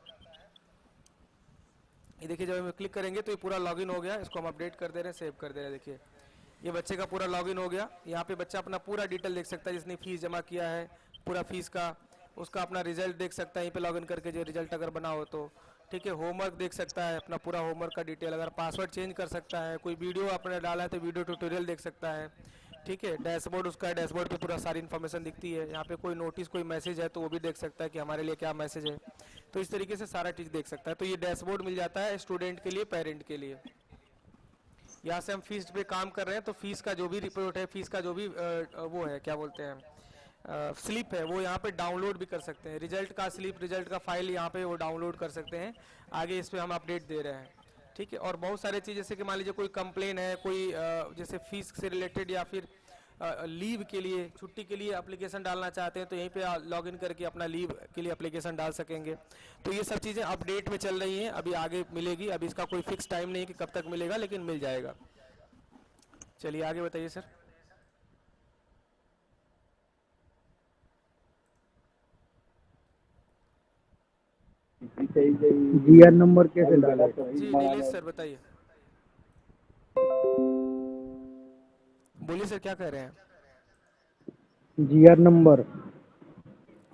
ये देखिए जब हम क्लिक करेंगे तो ये पूरा लॉगिन हो गया, इसको हम अपडेट कर दे रहे हैं, सेव कर दे रहे हैं। देखिए ये बच्चे का पूरा लॉगिन हो गया। यहाँ पे बच्चा अपना पूरा डिटेल देख सकता है, जिसने फीस जमा किया है पूरा फीस का, उसका अपना रिजल्ट देख सकता है यहीं पे लॉगिन करके, जो रिजल्ट अगर बना हो तो ठीक है। होमवर्क देख सकता है, अपना पूरा होमवर्क का डिटेल, अगर पासवर्ड चेंज कर सकता है, कोई वीडियो आपने डाला है तो वीडियो ट्यूटोरियल देख सकता है, ठीक है। डैशबोर्ड उसका है, डैशबोर्ड पे पूरा सारी इन्फॉर्मेशन दिखती है। यहाँ पे कोई नोटिस, कोई मैसेज है तो वो भी देख सकता है कि हमारे लिए क्या मैसेज है, तो इस तरीके से सारा चीज़ देख सकता है। तो ये डैशबोर्ड मिल जाता है स्टूडेंट के लिए, पेरेंट के लिए। यहाँ से हम फीस पे काम कर रहे हैं तो फीस का जो भी रिपोर्ट है, फीस का जो भी वो है क्या बोलते हैं स्लिप है, वो यहाँ पे डाउनलोड भी कर सकते हैं। रिजल्ट का स्लिप, रिजल्ट का फाइल यहाँ पे वो डाउनलोड कर सकते हैं। आगे इस पे हम अपडेट दे रहे हैं, ठीक है। और बहुत सारे चीज़ जैसे कि मान लीजिए कोई कंप्लेन है, कोई जैसे फीस से रिलेटेड या फिर लीव के लिए, छुट्टी के लिए एप्लीकेशन डालना चाहते हैं तो यहीं पे लॉगिन करके अपना लीव के लिए एप्लीकेशन डाल सकेंगे। तो ये सब चीज़ें अपडेट में चल रही हैं, अभी आगे मिलेगी। अभी इसका कोई फिक्स टाइम नहीं कि कब तक मिलेगा, लेकिन मिल जाएगा। चलिए आगे बताइए सर। जीआर नंबर कैसे डाला? जी नीलेश सर बताइए, बोलिए सर क्या कह रहे हैं? जीआर नंबर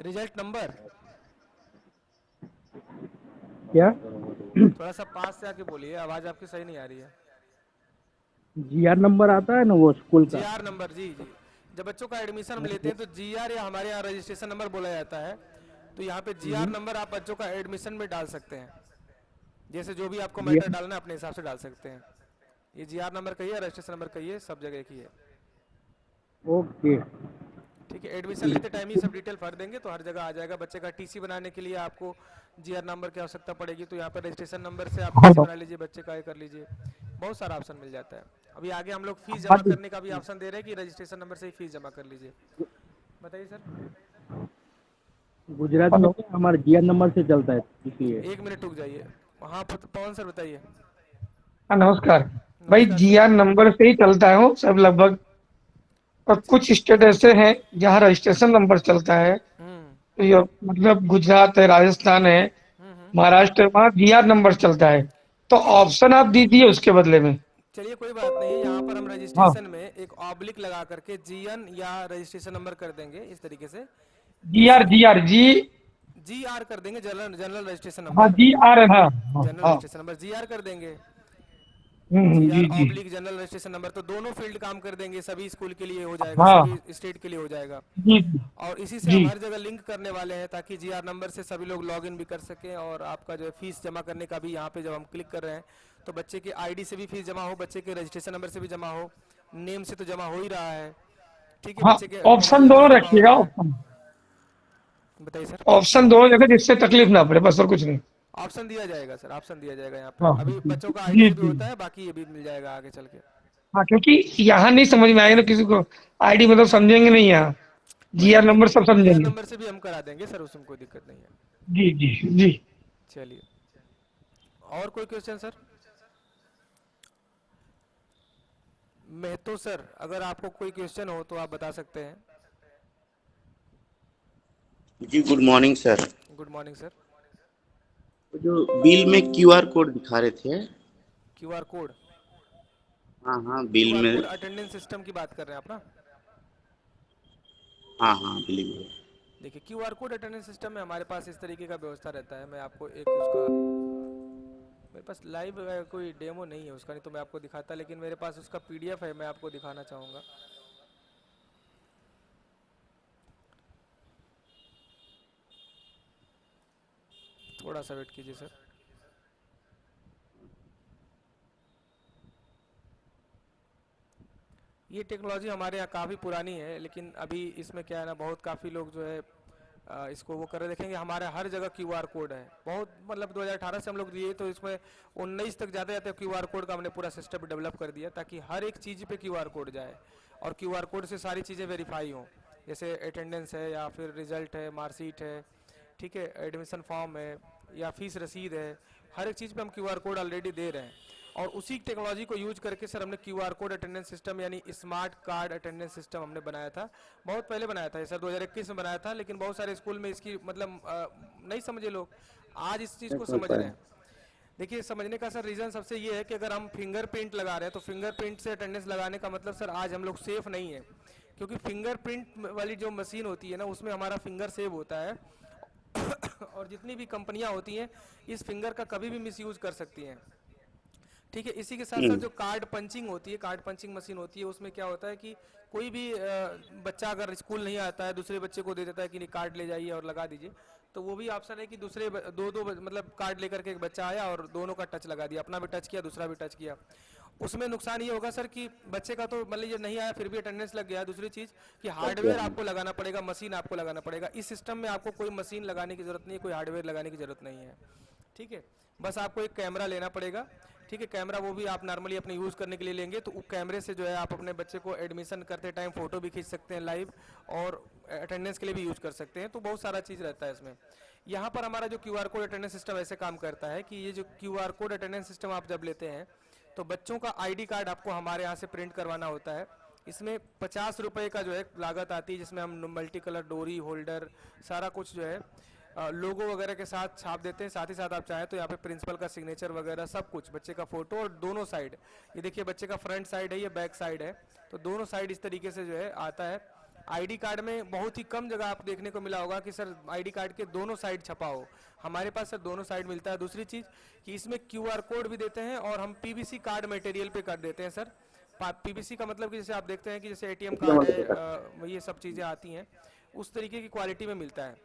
रिजल्ट नंबर क्या? थोड़ा सा पास से आके बोलिए, आवाज आपकी सही नहीं आ रही है। जीआर नंबर आता है ना वो स्कूल का। जीआर नंबर, जी जी। जब बच्चों का एडमिशन हम लेते हैं तो जीआर या हमारे यहाँ रजिस्ट्रेशन नंबर बोला जाता है। तो यहाँ पे जीआर नंबर आप बच्चों का एडमिशन में डाल सकते हैं, जैसे जो भी आपको मैटर डालना है अपने हिसाब से डाल सकते हैं। ये जीआर नंबर कहिए, रजिस्ट्रेशन नंबर कहिए, सब जगह की है, ओके ठीक है। एडमिशन लेते टाइम ही सब डिटेल भर देंगे तो हर जगह आ जाएगा। बच्चे का टीसी बनाने के लिए आपको जीआर नंबर की आवश्यकता पड़ेगी, तो यहाँ पर रजिस्ट्रेशन नंबर से आप टीसी बना लीजिए, बच्चे का ये कर लीजिए, बहुत सारा ऑप्शन मिल जाता है। अभी आगे हम लोग फीस जमा करने का भी ऑप्शन दे रहे हैं कि रजिस्ट्रेशन नंबर से ही फीस जमा कर लीजिए। बताइए सर। गुजरात में हमारा जीआर नंबर से चलता है इसलिए। एक मिनट रुक जाइए, हाँ पवन सर बताइए। हाँ नमस्कार भाई, जीआर नंबर से ही चलता है वो सब लगभग, और कुछ स्टेट ऐसे हैं जहाँ रजिस्ट्रेशन नंबर चलता है। तो ये मतलब गुजरात है, राजस्थान है, महाराष्ट्र है, वहाँ जीआर नंबर चलता है। तो ऑप्शन आप दीजिए उसके बदले में। चलिए कोई बात नहीं, यहाँ पर हम रजिस्ट्रेशन में एक ऑब्लिक लगा करके जीएन या रजिस्ट्रेशन नंबर कर देंगे, इस तरीके से जीआर जीआर जी जीआर कर देंगे, जनरल रजिस्ट्रेशन हाँ नंबर, जीआर है, हाँ जनरल हाँ रजिस्ट्रेशन नंबर जीआर कर देंगे। जी जीआर जी ऑब्लिक जनरल रजिस्ट्रेशन नंबर, तो दोनों फील्ड काम कर देंगे, सभी स्कूल के लिए हो जाएगा, हाँ सभी स्टेट के लिए हो जाएगा। जी और इसी से जी हम हर जगह लिंक करने वाले हैं ताकि जीआर नंबर से सभी लोग लॉगिन भी कर सकें। और आपका जो फीस जमा करने का भी यहाँ पे जब हम क्लिक कर रहे हैं तो बच्चे के आईडी से भी फीस जमा हो, बच्चे के रजिस्ट्रेशन नंबर से भी जमा हो, नेम से तो जमा हो ही रहा है, ठीक है। हाँ, बच्चे के ऑप्शन दोनों रखिएगा। ऑप्शन बताइए सर। ऑप्शन दोनों जगह, जिससे तकलीफ ना पड़े, बस और कुछ नहीं। ऑप्शन दिया जाएगा सर, ऑप्शन दिया जाएगा यहाँ हाँ पे। अभी बच्चों का जी आईडी भी जी होता है, बाकी ये भी मिल जाएगा आगे चल के। हाँ, क्योंकि यहाँ नहीं समझ में आएगा ना किसी को, आईडी मतलब समझेंगे नहीं यहाँ, जीआर नंबर सब जीआर समझेंगे। नंबर से भी हम करा देंगे सर, उसमें कोई दिक्कत नहीं है। जी जी जी चलिए और कोई क्वेश्चन सर? महतो सर अगर आपको कोई क्वेश्चन हो तो आप बता सकते हैं। जी good morning sir. Good morning sir. जो बिल में क्यूआर कोड दिखा रहे थे। QR code? हाँ हाँ बिल क्यूआर में। कोड अटेंडेंस सिस्टम की बात कर रहे हैं आप ना? हाँ हाँ बिलीव है। देखिए क्यूआर कोड अटेंडेंस सिस्टम में हमारे पास इस तरीके का व्यवस्था रहता है। मैं आपको एक उसका, मेरे पास लाइव कोई डेमो नहीं है उसका, नहीं तो मैं आपको दिखाता, लेकिन मेरे पास उसका पीडीएफ है, मैं आपको दिखाना चाहूँगा। थोड़ा सा वेट कीजिए सर। ये टेक्नोलॉजी हमारे यहाँ काफ़ी पुरानी है, लेकिन अभी इसमें क्या है ना, बहुत काफ़ी लोग जो है इसको वो कर रहे। देखेंगे हमारे हर जगह क्यूआर कोड है, बहुत मतलब 2018 से हम लोग दिए तो इसमें 19 तक जाते जाते क्यूआर कोड का हमने पूरा सिस्टम डेवलप कर दिया, ताकि हर एक चीज़ पे क्यूआर कोड जाए और क्यूआर कोड से सारी चीज़ें वेरीफाई हों। जैसे अटेंडेंस है, या फिर रिजल्ट है, मार्कशीट है, ठीक है, एडमिशन फॉर्म है, या फीस रसीद है, हर एक चीज़ पे हम क्यूआर कोड ऑलरेडी दे रहे हैं। और उसी टेक्नोलॉजी को यूज करके सर हमने क्यूआर कोड अटेंडेंस सिस्टम यानी स्मार्ट कार्ड अटेंडेंस सिस्टम हमने बनाया था। बहुत पहले बनाया था ये सर, 2021 में बनाया था, लेकिन बहुत सारे स्कूल में इसकी मतलब नहीं समझे लोग, आज इस चीज़ को समझ रहे हैं। देखिए समझने का सर रीज़न सबसे ये है कि अगर हम फिंगरप्रिंट लगा रहे हैं तो फिंगरप्रिंट से अटेंडेंस लगाने का मतलब सर आज हम लोग सेफ नहीं है, क्योंकि फिंगरप्रिंट वाली जो मशीन होती है ना, उसमें हमारा फिंगर सेव होता है और जितनी भी कंपनियां होती हैं इस फिंगर का कभी भी मिसयूज कर सकती हैं, ठीक है। इसी के साथ साथ जो कार्ड पंचिंग होती है, कार्ड पंचिंग मशीन होती है, उसमें क्या होता है कि कोई भी बच्चा अगर स्कूल नहीं आता है, दूसरे बच्चे को दे देता है कि नहीं कार्ड ले जाइए और लगा दीजिए, तो वो भी ऑप्शन है कि दूसरे दो मतलब कार्ड लेकर के एक बच्चा आया और दोनों का टच लगा दिया, अपना भी टच किया, दूसरा भी टच किया। उसमें नुकसान ये होगा सर कि बच्चे का तो मतलब ये नहीं आया फिर भी अटेंडेंस लग गया। दूसरी चीज़ कि हार्डवेयर आपको लगाना पड़ेगा, मशीन आपको लगाना पड़ेगा। इस सिस्टम में आपको कोई मशीन लगाने की ज़रूरत नहीं है, कोई हार्डवेयर लगाने की ज़रूरत नहीं है, ठीक है। बस आपको एक कैमरा लेना पड़ेगा, ठीक है। कैमरा वो भी आप नॉर्मली अपने यूज़ करने के लिए लेंगे, तो कैमरे से जो है आप अपने बच्चे को एडमिशन करते टाइम फ़ोटो भी खींच सकते हैं लाइव, और अटेंडेंस के लिए भी यूज़ कर सकते हैं। तो बहुत सारा चीज़ रहता है इसमें। यहाँ पर हमारा जो क्यूआर कोड अटेंडेंस सिस्टम ऐसे काम करता है कि ये जो क्यूआर कोड अटेंडेंस सिस्टम आप जब लेते हैं तो बच्चों का आईडी कार्ड आपको हमारे यहाँ से प्रिंट करवाना होता है। इसमें 50 रुपये का जो है लागत आती है, जिसमें हम मल्टी कलर डोरी होल्डर सारा कुछ जो है लोगो वगैरह के साथ छाप देते हैं। साथ ही साथ आप चाहें तो यहाँ पे प्रिंसिपल का सिग्नेचर वगैरह सब कुछ, बच्चे का फोटो, और दोनों साइड, ये देखिए बच्चे का फ्रंट साइड है, ये बैक साइड है, तो दोनों साइड इस तरीके से जो है आता है। आईडी कार्ड में बहुत ही कम जगह आप देखने को मिला होगा कि सर आईडी कार्ड के दोनों साइड छपा हो, हमारे पास सर दोनों साइड मिलता है। दूसरी चीज़ कि इसमें क्यूआर कोड भी देते हैं और हम पीवीसी कार्ड मटेरियल पे कर देते हैं सर। पीवीसी का मतलब कि जैसे आप देखते हैं कि जैसे एटीएम कार्ड है, ये सब चीज़ें आती हैं, उस तरीके की क्वालिटी में मिलता है।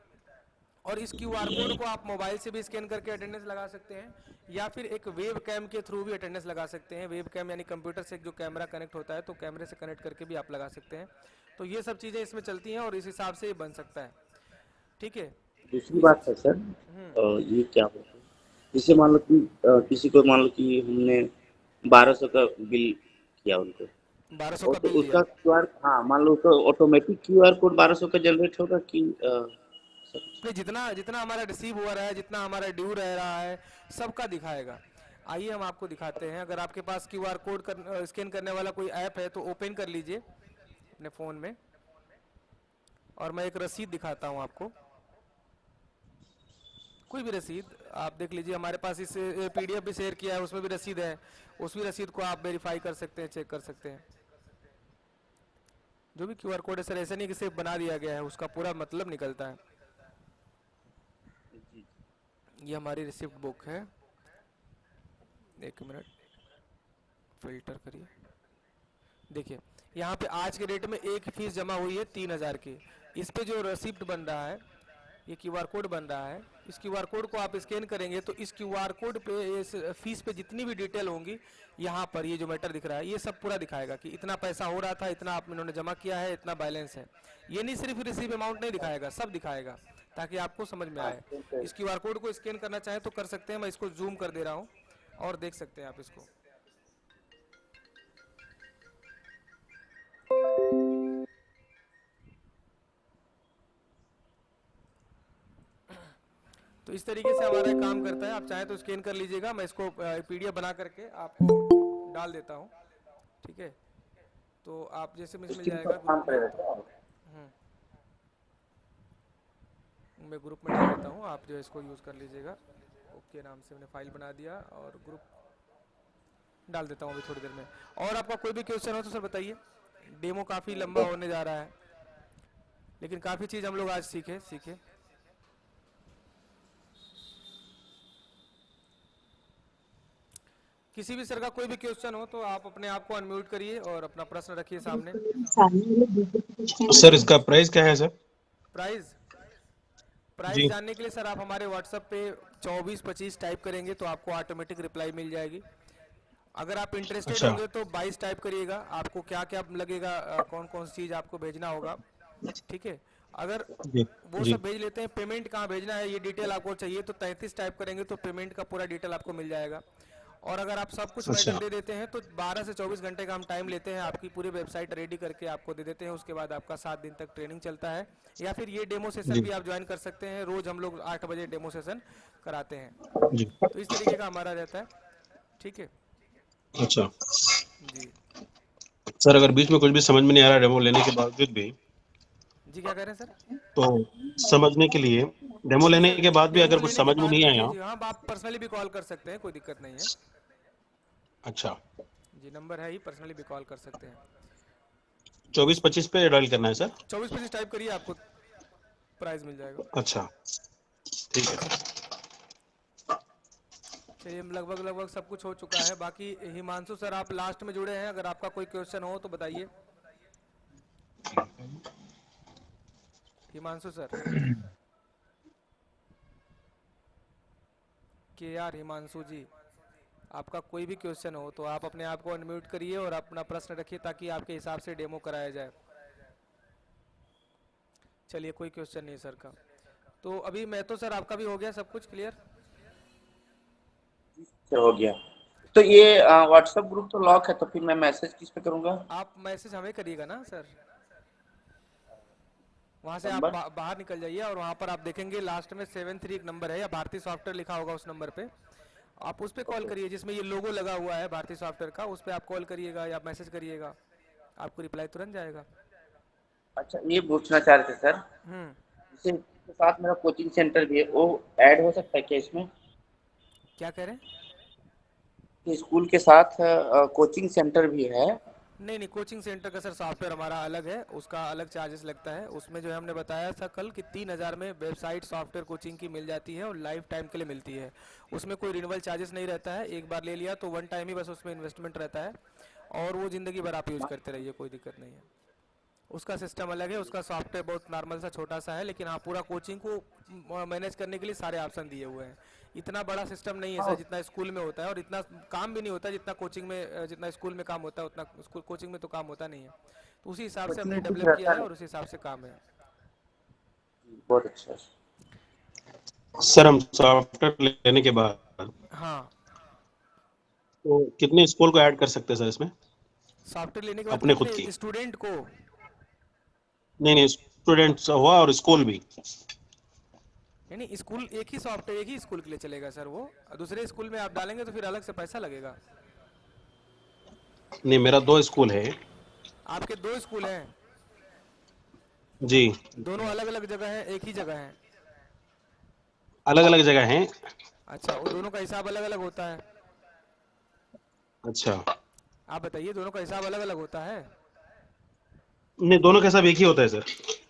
और इस क्यूआर कोड को आप मोबाइल से भी स्कैन करके अटेंडेंस लगा सकते हैं, या फिर एक वेब कैम के थ्रू भी अटेंडेंस लगा सकते हैं। वेब कैम यानी कंप्यूटर से जो कैमरा कनेक्ट होता है, तो कैमरे से कनेक्ट करके भी आप लगा सकते हैं। तो ये सब चीज़ें इसमें चलती हैं और इस हिसाब से ये बन सकता है, ठीक है। दूसरी बात है सर, ये क्या होता है, जैसे मान लो कि किसी को मान लो कि हमने 1200 का बिल किया उनको, 1200 का तो बिल दिया, उसका क्यूआर, हाँ मान लो तो ऑटोमेटिक क्यूआर कोड 1200 का जनरेट होगा कि नहीं, जितना जितना हमारा रिसीव हो रहा है, जितना हमारा ड्यू रह रहा है, सबका दिखाएगा। आइए हम आपको दिखाते हैं। अगर आपके पास क्यूआर कोड स्कैन करने वाला कोई ऐप है तो ओपन कर लीजिए अपने फ़ोन में, और मैं एक रसीद दिखाता हूं आपको, कोई भी रसीद आप देख लीजिए। हमारे पास इस पीडीएफ भी शेयर किया है, उसमें भी रसीद है, उस भी रसीद को आप वेरीफाई कर सकते हैं, चेक कर सकते हैं। जो भी क्यूआर कोड है सर, ऐसा नहीं कि सिर्फ बना दिया गया है, उसका पूरा मतलब निकलता है। ये हमारी रिसिप्ट बुक है, एक मिनट फिल्टर करिए। देखिए यहाँ पे आज के डेट में एक फीस जमा हुई है 3000 की। इस पे जो रिसिप्ट बन रहा है, ये क्यूआर कोड बन रहा है, इस क्यूआर कोड को आप स्कैन करेंगे तो इस क्यूआर कोड पे, इस फीस पे जितनी भी डिटेल होंगी, यहाँ पर ये जो मैटर दिख रहा है, ये सब पूरा दिखाएगा कि इतना पैसा हो रहा था, इतना आप इन्होंने जमा किया है, इतना बैलेंस है। ये नहीं सिर्फ रिसीव अमाउंट नहीं दिखाएगा, सब दिखाएगा, ताकि आपको समझ में आए। इस क्यूआर कोड को स्कैन करना चाहें तो कर सकते हैं, मैं इसको जूम कर दे रहा हूँ और देख सकते हैं आप इसको। तो इस तरीके से हमारा काम करता है। आप चाहें तो स्कैन कर लीजिएगा, मैं इसको पीडीएफ बना करके आपको डाल देता हूँ, ठीक है। तो आप जैसे मिल जाएगा, मैं ग्रुप में डाल देता हूँ, आप जो इसको यूज़ कर लीजिएगा। ओके नाम से मैंने फाइल बना दिया और ग्रुप डाल देता हूँ अभी थोड़ी देर में। और आपका कोई भी क्वेश्चन हो तो सर बताइए, डेमो काफ़ी लंबा होने जा रहा है। लेकिन काफ़ी चीज़ हम लोग आज सीखे सीखे। किसी भी सर का कोई भी क्वेश्चन हो तो आप अपने आप को अनम्यूट करिए और अपना प्रश्न रखिए सामने। सर इसका प्राइस क्या है सर? प्राइस प्राइस जी। जानने के लिए सर आप हमारे व्हाट्सएप पे 2425 टाइप करेंगे तो आपको ऑटोमेटिक रिप्लाई मिल जाएगी। अगर आप इंटरेस्टेड अच्छा। होंगे तो 22 टाइप करिएगा, आपको क्या क्या लगेगा, कौन कौन सी चीज़ आपको भेजना होगा, ठीक है। अगर जी वो जी सब भेज लेते हैं, पेमेंट कहाँ भेजना है ये डिटेल आपको चाहिए तो 33 टाइप करेंगे तो पेमेंट का पूरा डिटेल आपको मिल जाएगा। और अगर आप सब कुछ अच्छा। मैटर दे देते हैं तो 12 से 24 घंटे का हम टाइम लेते हैं, आपकी पूरी वेबसाइट रेडी करके आपको दे देते हैं। उसके बाद आपका 7 दिन तक ट्रेनिंग चलता है, या फिर ये डेमो सेशन जी भी आप ज्वाइन कर सकते हैं। रोज हम लोग 8 बजे डेमो सेशन कराते हैं, जी। तो इस तरीके का हमारा रहता है, ठीक है अच्छा जी। सर, अगर बीच में कुछ भी समझ में नहीं आ रहा डेमो लेने के बावजूद भी, जी क्या कह रहे हैं सर? तो समझने के लिए डेमो जी लेने सर, के बाद भी डेमो अगर कुछ लेने के समझ में बाद नहीं भी आया। जी हाँ, आप पर्सनली भी कॉल कर सकते हैं, कोई दिक्कत नहीं है अच्छा, जी। नंबर है ही, पर्सनली भी कॉल कर सकते हैं। 24-25 पे डायल करना है सर? 2425 टाइप करिए, आपको प्राइस मिल जाएगा। अच्छा ठीक है सर। चलिए लगभग सब कुछ हो चुका है। बाकी हिमांशु सर आप लास्ट में जुड़े हैं, अगर आपका कोई क्वेश्चन हो तो बताइए। हिमांशु सर, के आर हिमांशु जी, आपका कोई भी क्वेश्चन हो तो आप अपने आप को अनम्यूट करिए और अपना प्रश्न रखिए ताकि आपके हिसाब से डेमो कराया जाए। चलिए कोई क्वेश्चन नहीं सर का, तो अभी मैं तो सर आपका भी हो गया सब कुछ क्लियर। हो गया। तो ये व्हाट्सएप ग्रुप तो लॉक है, तो फिर मैं मैसेज किस पे करूंगा? आप मैसेज हमें करिएगा ना सर, वहाँ से आप नंबर? बाहर निकल जाइए और वहाँ पर आप देखेंगे लास्ट में 73 एक नंबर है या भारतीय सॉफ्टवेयर लिखा होगा, उस नंबर पे आप उस पे कॉल करिए जिसमें ये लोगो लगा हुआ है भारतीय सॉफ्टवेयर का, उस पे आप कॉल करिएगा या मैसेज करिएगा, आपको रिप्लाई तुरंत जाएगा। अच्छा, ये पूछना चाह रहे थे सर, जैसे इसके साथ मेरा कोचिंग सेंटर भी है, वो ऐड हो सकता है क्या इसमें? क्या कह रहे हैं? कि स्कूल के साथ कोचिंग सेंटर भी है? नहीं, कोचिंग सेंटर का सर सॉफ्टवेयर हमारा अलग है, उसका अलग चार्जेस लगता है। उसमें जो है हमने बताया था कल कि 3000 में वेबसाइट सॉफ्टवेयर कोचिंग की मिल जाती है और लाइफ टाइम के लिए मिलती है। उसमें कोई रिन्यूअल चार्जेस नहीं रहता है, एक बार ले लिया तो वन टाइम ही बस उसमें इन्वेस्टमेंट रहता है और वो ज़िंदगी भर आप यूज़ करते रहिए, कोई दिक्कत नहीं है। उसका सिस्टम अलग है, उसका सॉफ्टवेयर बहुत नॉर्मल सा छोटा सा है, लेकिन हाँ पूरा कोचिंग को मैनेज करने के लिए सारे ऑप्शन दिए हुए हैं। इतना बड़ा सिस्टम नहीं है सर जितना स्कूल में होता है, और इतना काम भी नहीं होता जितना कोचिंग में, जितना स्कूल में काम होता है उतना स्कूल कोचिंग में तो काम होता नहीं है। तो उसी हिसाब से हमने डेवलप किया है और उसी हिसाब से काम है। बहुत अच्छा। सर हम सॉफ्टवेयर लेने के बाद हाँ, तो कितने स्कूल को ऐड कर सकते हैं सर इसमें? सॉफ्टवेयर लेने के बाद अपने खुद कितने की? स्टूडेंट को? नहीं, स्टूडेंट्स हुआ और स्कूल भी। यानी स्कूल एक ही सॉफ्टवेयर एक ही स्कूल के लिए चलेगा सर, वो दूसरे स्कूल में आप डालेंगे तो फिर अलग से पैसा लगेगा। नहीं, मेरा 2 स्कूल है। आपके 2 स्कूल हैं? जी, दोनों अलग अलग जगह हैं, एक ही जगह हैं? अलग अलग जगह हैं। अच्छा, वो दोनों का हिसाब अलग अलग होता है? अच्छा, आप बताइए, दोनों का हिसाब अलग अलग होता है? नहीं दोनों का सब एक ही होता है सर।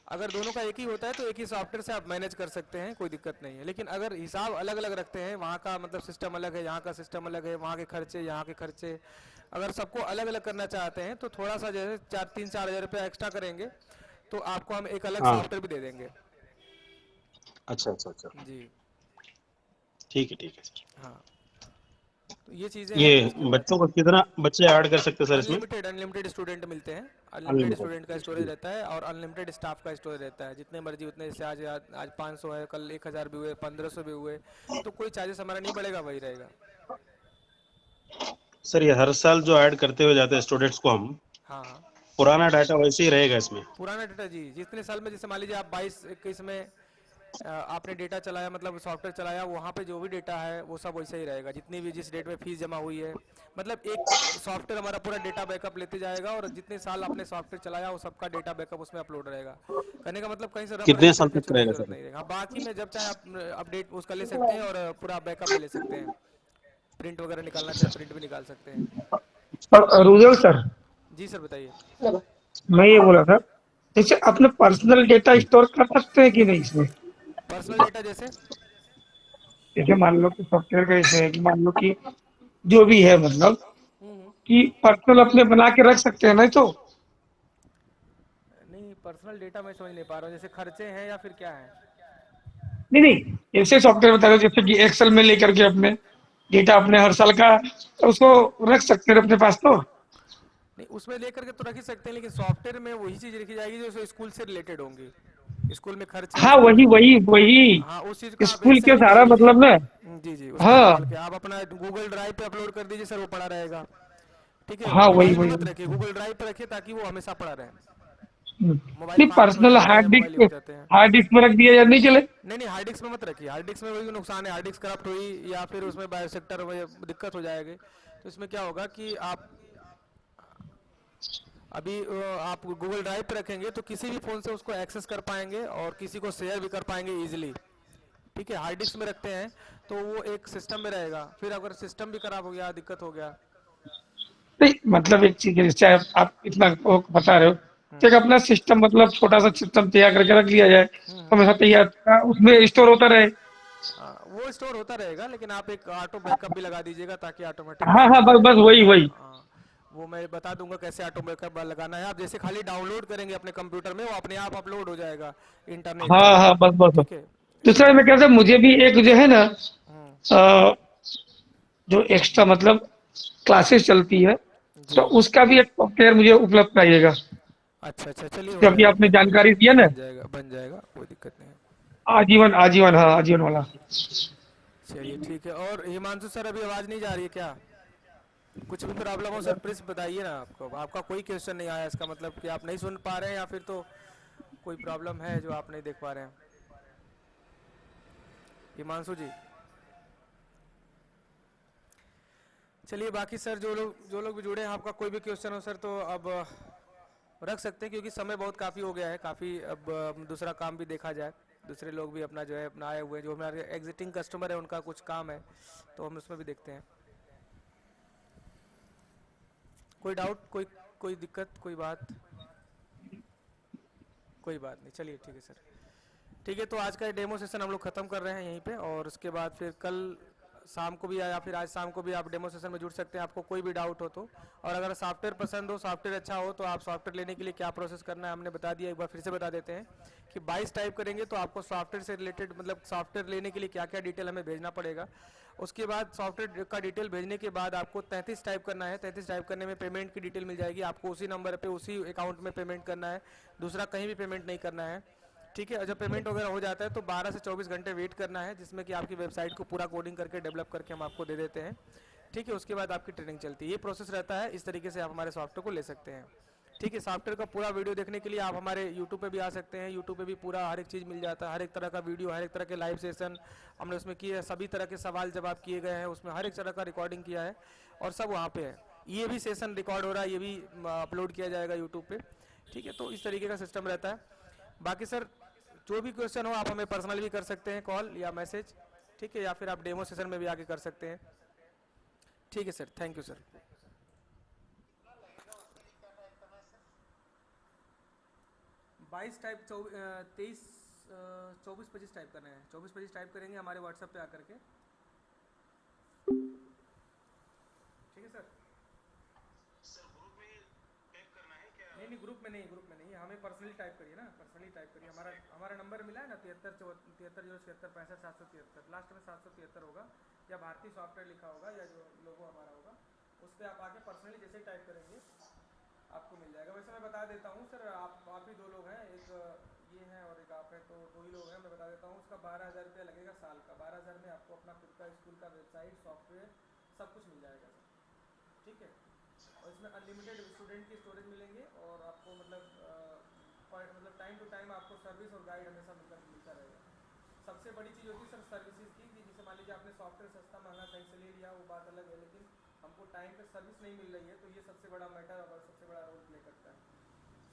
अगर दोनों का एक ही होता है तो एक ही सॉफ्टवेयर से आप मैनेज कर सकते हैं, कोई दिक्कत नहीं है। लेकिन अगर हिसाब अलग अलग रखते हैं, वहाँ का मतलब सिस्टम अलग है, यहाँ का सिस्टम अलग है, वहाँ के खर्चे यहाँ के खर्चे, अगर सबको अलग अलग करना चाहते हैं तो थोड़ा सा जैसे 3-4 हज़ार रुपया एक्स्ट्रा करेंगे तो आपको हम एक अलग हाँ। सॉफ्टवेयर भी दे देंगे। अच्छा अच्छा अच्छा, जी ठीक है सर। हाँ, तो ये चीज़ें ये हैं। बच्चों को कितना बच्चे ऐड कर सकते हैं सर इसमें? अनलिमिटेड स्टूडेंट मिलते हैं, अनलिमिटेड Unlimited, स्टूडेंट का स्टोरेज रहता है और अनलिमिटेड स्टाफ का स्टोरेज रहता है। जितने मर्जी उतने, जैसे आज 500 है, कल 1000 भी हुए, 1500 भी हुए, तो कोई चार्जेस हमारा नहीं बढ़ेगा, वही रहेगा। सर ये हर साल जो ऐड करते हुए जाते हैं स्टूडेंट्स को हम, हाँ हाँ, पुराना डाटा वैसे ही रहेगा इसमें? पुराना डेटा जी, जितने साल में, जैसे मान लीजिए आप 22-21 में आपने डेटा चलाया, मतलब सॉफ्टवेयर चलाया, वहाँ पे जो भी डेटा है वो सब वैसे ही रहेगा, जितनी भी जिस डेट में फीस जमा हुई है। मतलब एक सॉफ्टवेयर हमारा पूरा डेटा बैकअप लेते जाएगा और जितने साल आपने सॉफ्टवेयर चलाया वो सबका डेटा बैकअप उसमें अपलोड रहेगा। कहने का मतलब कहीं से कितने साल तक रहेगा जरूरत सर? नहीं रहेगा। हाँ, बाकी में जब चाहे आप अपडेट उसका ले सकते हैं और पूरा बैकअप भी ले सकते हैं, प्रिंट वगैरह निकालना चाहे प्रिंट भी निकाल सकते हैं। और रुजल सर, जी सर बताइए। मैं ये बोला था जैसे अपने पर्सनल डेटा स्टोर कर सकते हैं कि नहीं इसमें? पर्सनल डेटा जैसे? जैसे मान लो कि सॉफ्टवेयर का ऐसे है कि मान लो कि जो भी है मतलब कि पर्सनल अपने बना के रख सकते हैं, नहीं तो? नहीं, पर्सनल डेटा मैं समझ नहीं पा रहा हूँ, जैसे खर्चे हैं या फिर क्या है? नहीं नहीं, ऐसे सॉफ्टवेयर बता रहे हो जैसे कि एक्सेल में लेकर के अपने डेटा अपने हर साल का, तो उसको रख सकते हैं अपने पास तो। नहीं, उसमें लेकर के तो रख ही सकते हैं, लेकिन सॉफ्टवेयर में वही चीज लिखी जाएगी जो स्कूल से रिलेटेड होंगी। स्कूल में खर्चे हैं, हाँ स्कूल वही में। वही वही हाँ, उस चीज का आप स्कूल एक्सेल के में सारा निकाल लीजिए। मतलब ना। जी जी, उसको हाँ निकाल के आप अपना गूगल ड्राइव पे अपलोड कर दीजिए सर, वो पड़ा रहेगा। ठीक है, हाँ वही मोबाइल में वही मत रखिए, गूगल ड्राइव पे रखिए ताकि वो हमेशा पड़ा रहे। मोबाइल नहीं फॉर्मेट हो पर्सनल जाते हैं, मोबाइल लीक हो जाते हैं। हार्ड डिस्क में रख दिया या नहीं चले? नहीं नहीं, हार्ड डिस्क में मत रखिए, हार्ड डिस्क में वही नुकसान है, हार्ड डिस्क करप्ट हुई या फिर उसमें बायोसेक्टर दिक्कत हो जाएगी। तो इसमें क्या होगा कि आप अभी आप गूगल ड्राइव पे रखेंगे तो किसी भी फ़ोन से उसको एक्सेस कर पाएंगे और किसी को शेयर भी कर पाएंगे इजीली। ठीक है, हार्ड डिस्क में रखते हैं तो वो एक सिस्टम में रहेगा, फिर अगर सिस्टम भी खराब हो गया, दिक्कत हो गया। नहीं मतलब एक चीज है, जैसे आप इतना वो बता रहे हो कि एक अपना सिस्टम मतलब छोटा सा सिस्टम तैयार करके रख लिया जाए, हमेशा तैयार उसमें स्टोर होता रहे। वो स्टोर होता रहेगा, लेकिन आप एक ऑटो बैकअप भी लगा दीजिएगा ताकि ऑटोमेटिक हाँ हाँ बैकअप हो बस जाए। बस वही वही। वो मैं बता दूंगा कैसे ऑटो बैकअप लगाना है। आप जैसे खाली डाउनलोड करेंगे अपने कंप्यूटर में, वो अपने आप अपलोड हो जाएगा इंटरनेट पे। हाँ हाँ बस बस बस। ठीक है। दूसरा मैं कहता मुझे भी एक जो है ना हम्म, जो एक्स्ट्रा मतलब क्लासेस चलती है, तो जी। उसका भी एक सॉफ्टवेयर मुझे उपलब्ध कराइएगा, अच्छा अच्छा, चलिए हो क्योंकि जाएगा, आपने बन जाएगा। जानकारी दिया ना। बन जाएगा, बन जाएगा, कोई दिक्कत नहीं है। आजीवन आजीवन, हाँ आजीवन वाला। चलिए ठीक है। और हिमांशु सर, अभी आवाज़ नहीं जा रही है क्या? कुछ भी प्रॉब्लम हो सर प्लीज़ बताइए ना। आपको आपका कोई क्वेश्चन नहीं आया, इसका मतलब कि आप नहीं सुन पा रहे हैं या फिर तो कोई प्रॉब्लम है जो आप नहीं देख पा रहे हैं। हिमांशु जी, चलिए बाकी सर जो लोग भी जुड़े हैं, आपका कोई भी क्वेश्चन हो सर तो अब रख सकते हैं, क्योंकि समय बहुत काफ़ी हो गया है, काफ़ी अब दूसरा काम भी देखा जाए। दूसरे लोग भी अपना जो है अपना आए हुए हैं, जो हमारे एग्जिटिंग कस्टमर है उनका कुछ काम है, तो हम उसमें भी देखते हैं। कोई डाउट, कोई दिक्कत, कोई बात? कोई बात नहीं, चलिए ठीक है सर। ठीक है, तो आज का डेमो सेशन हम लोग ख़त्म कर रहे हैं यहीं पे, और उसके बाद फिर कल शाम को भी या फिर आज शाम को भी आप डेमो सेशन में जुड़ सकते हैं, आपको कोई भी डाउट हो तो। और अगर सॉफ्टवेयर पसंद हो, सॉफ्टवेयर अच्छा हो, तो आप सॉफ्टवेयर लेने के लिए क्या प्रोसेस करना है हमने बता दिया, एक बार फिर से बता देते हैं कि 22 टाइप करेंगे तो आपको सॉफ्टवेयर से रिलेटेड मतलब सॉफ्टवेयर लेने के लिए क्या क्या डिटेल हमें भेजना पड़ेगा। उसके बाद सॉफ्टवेयर का डिटेल भेजने के बाद आपको 33 टाइप करना है। 33 टाइप करने में पेमेंट की डिटेल मिल जाएगी आपको, उसी नंबर पे उसी अकाउंट में पेमेंट करना है, दूसरा कहीं भी पेमेंट नहीं करना है। ठीक है, और जब पेमेंट वगैरह हो जाता है तो 12 से 24 घंटे वेट करना है, जिसमें कि आपकी वेबसाइट को पूरा कोडिंग करके डेवलप करके हम आपको दे देते हैं। ठीक है, उसके बाद आपकी ट्रेनिंग चलती है, ये प्रोसेस रहता है। इस तरीके से आप हमारे सॉफ्टवेयर को ले सकते हैं। ठीक है, सॉफ्टवेयर का पूरा वीडियो देखने के लिए आप हमारे यूट्यूब पे भी आ सकते हैं। यूट्यूब पे भी पूरा हर एक चीज़ मिल जाता है, हर एक तरह का वीडियो, हर एक तरह के लाइव सेशन हमने उसमें किए हैं, सभी तरह के सवाल जवाब किए गए हैं उसमें, हर एक तरह का रिकॉर्डिंग किया है और सब वहाँ पे है। ये भी सेशन रिकॉर्ड हो रहा है, ये भी अपलोड किया जाएगा यूट्यूब पे। ठीक है, तो इस तरीके का सिस्टम रहता है। बाकी सर जो भी क्वेश्चन हो आप हमें पर्सनल भी कर सकते हैं, कॉल या मैसेज। ठीक है, या फिर आप डेमो सेशन में भी आके कर सकते हैं। ठीक है sir, thank you sir. 22 type 23 24 25 type करना है। 24 25 टाइप करेंगे हमारे व्हाट्सएप पे आकर के। ठीक है सर। नहीं नहीं, ग्रुप में नहीं, ग्रुप में नहीं, हमें पर्सनली टाइप करिए ना, पर्सनली टाइप करिए। हमारा नंबर मिला है ना 73 076 65 773, लास्ट में 773 होगा, या भारतीय सॉफ्टवेयर लिखा होगा या जो लोगो हमारा होगा, उस पर आप आके पर्सनली जैसे टाइप करेंगे आपको मिल जाएगा। वैसे मैं बता देता हूँ सर, आप ही दो लोग हैं, एक ये हैं और एक आप हैं, तो दो ही लोग हैं। मैं बता देता हूँ, उसका 12,000 रुपया लगेगा साल का। 12,000 में आपको अपना खुद का स्कूल का वेबसाइट, सॉफ्टवेयर सब कुछ मिल जाएगा सर। ठीक है, और इसमें अनलिमिटेड स्टूडेंट की स्टोरेज मिलेंगे, और आपको मतलब टाइम टू टाइम आपको सर्विस और गाइड हमेशा मिलता रहेगा। सबसे बड़ी चीज़ होती है सर सर्विसेज की, कि जैसे मान लीजिए आपने सॉफ्टवेयर सस्ता महंगा कहीं से ले लिया, वो बात अलग है, लेकिन हमको टाइम पे सर्विस नहीं मिल रही है, तो ये सबसे बड़ा मैटर और सबसे बड़ा रोल प्ले करता है।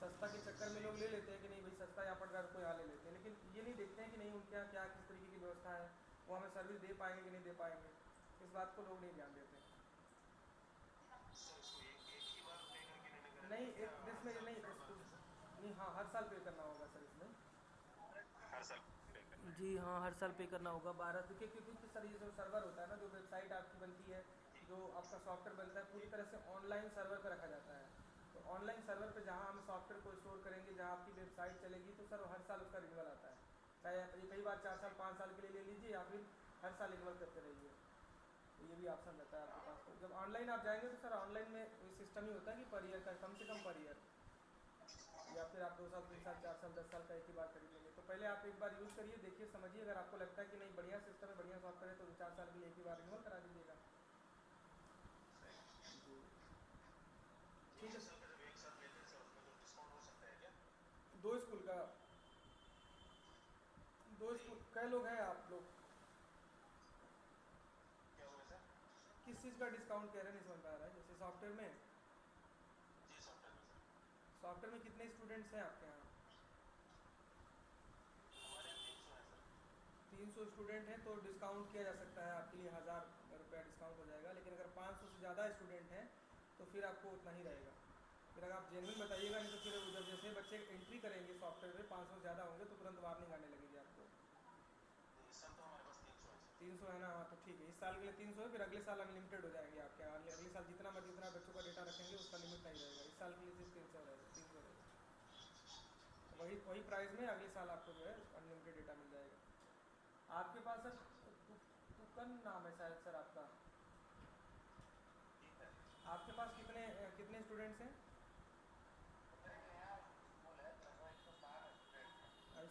सस्ता के चक्कर में लोग ले लेते हैं कि नहीं भाई सस्ता यहाँ पड़ रहा है तो यहाँ ले लेते हैं, लेकिन ये नहीं देखते हैं कि नहीं उनके यहाँ क्या किस तरीके की व्यवस्था है, वो हमें सर्विस दे पाएंगे कि नहीं दे पाएंगे, इस बात को लोग नहीं ध्यान देते। नहीं, एक इसमें नहीं, नहीं, हाँ, हर साल पे करना होगा सर इसमें। जी हाँ, हर साल पे करना होगा 12, देखिए क्योंकि सर ये जो सर्वर होता है ना, जो वेबसाइट आपकी बनती है, जो आपका सॉफ्टवेयर बनता है, पूरी तरह से ऑनलाइन सर्वर पर रखा जाता है। तो ऑनलाइन सर्वर पे जहाँ हम सॉफ्टवेयर को स्टोर करेंगे, जहाँ आपकी वेबसाइट चलेगी, तो सर हर साल उसका रिन्यूअल आता है। चाहे आप ये कई बार 4 साल 5 साल के लिए ले लीजिए, या फिर हर साल रिन्यूअल करते रहिए, तो ये भी ऑप्शन रहता है आपके पास। तो जब ऑनलाइन आप जाएंगे तो सर ऑनलाइन में ये सिस्टम ही होता है कि पर ईयर का, कम से कम पर ईयर, या फिर आप 2 साल 3 साल 4 साल 10 साल का एक ही बार खरीद लेंगे। तो पहले आप एक बार यूज़ करिए, देखिए, समझिए, अगर आपको लगता है कि नहीं बढ़िया सिस्टम है, बढ़िया सॉफ्टवेयर है, तो 4 साल के लिए एक ही बार रिन्यूअल करा दीजिएगा। ठीक है सर। 2 स्कूल का, 2 स्कूल, कै लोग हैं आप लोग? किस चीज़ का डिस्काउंट कह रहे हैं, नहीं समझ पा रहा है। जैसे सॉफ्टवेयर में, सॉफ्टवेयर में कितने स्टूडेंट्स हैं आपके यहाँ? 300 स्टूडेंट हैं, तो डिस्काउंट किया जा सकता है आपके लिए, 1000 रुपया डिस्काउंट हो जाएगा। लेकिन अगर 500 से ज़्यादा स्टूडेंट हैं तो फिर आपको उतना ही रहेगा। फिर अगर आप जेन्युइन बताइएगा, नहीं तो फिर उधर जैसे बच्चे एंट्री करेंगे सॉफ्टवेयर में, 500 से ज़्यादा होंगे तो तुरंत वार्निंग आने लगेगी आपको। इस साल तो हमारे पास 300 है ना, हाँ, तो ठीक है, इस साल के लिए 300 है, फिर अगले साल अनलिमिटेड हो जाएंगे आपके। अगले साल जितना मर्जी जितना बच्चों का डेटा रखेंगे उसका लिमिट नहीं रहेगा। इस साल के लिए सिर्फ 300 रहेगा, 300 रहेगा। वही प्राइस में अगले साल आपको जो है अनलिमिटेड डेटा मिल जाएगा। आपके पास सर तुकन नाम है शायद सर आपका, आपके पास कितने कितने स्टूडेंट्स हैं?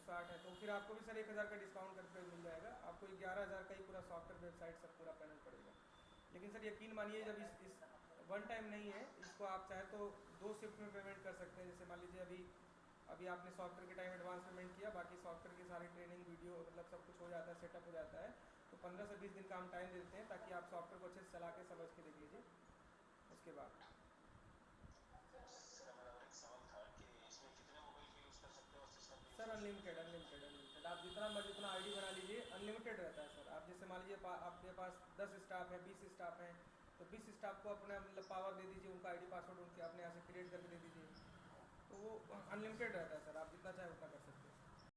60 है, तो फिर आपको भी सर 1000 का डिस्काउंट करके मिल जाएगा आपको। 11,000 का ही पूरा सॉफ्टवेयर वेबसाइट सब पूरा पैनल पड़ेगा। लेकिन सर यकीन मानिए, जब इस वन टाइम नहीं है, इसको आप चाहे तो 2 शिफ्ट में पेमेंट कर सकते हैं। जैसे मान लीजिए अभी आपने सॉफ्टवेयर के टाइम एडवांस पेमेंट किया, बाकी सॉफ्टवेयर की सारी ट्रेनिंग वीडियो मतलब सब कुछ हो जाता है, सेटअप हो जाता है, तो 15 से 20 दिन का हम टाइम देते हैं, ताकि आप सॉफ्टवेयर को अच्छे से चला के समझ के देख लीजिए। उसके बाद सर अनलिमिटेड आप जितना मर्जी उतना आईडी बना लीजिए, अनलिमिटेड रहता है सर। आप जैसे मान लीजिए आपके पास 10 स्टाफ है, 20 स्टाफ हैं, तो 20 स्टाफ को अपना मतलब पावर दे दीजिए, उनका आईडी पासवर्ड उनके अपने यहाँ से क्रिएट करके दे दीजिए, तो वो अनलिमिटेड रहता है सर। आप जितना चाहे उतना कर सकते हैं।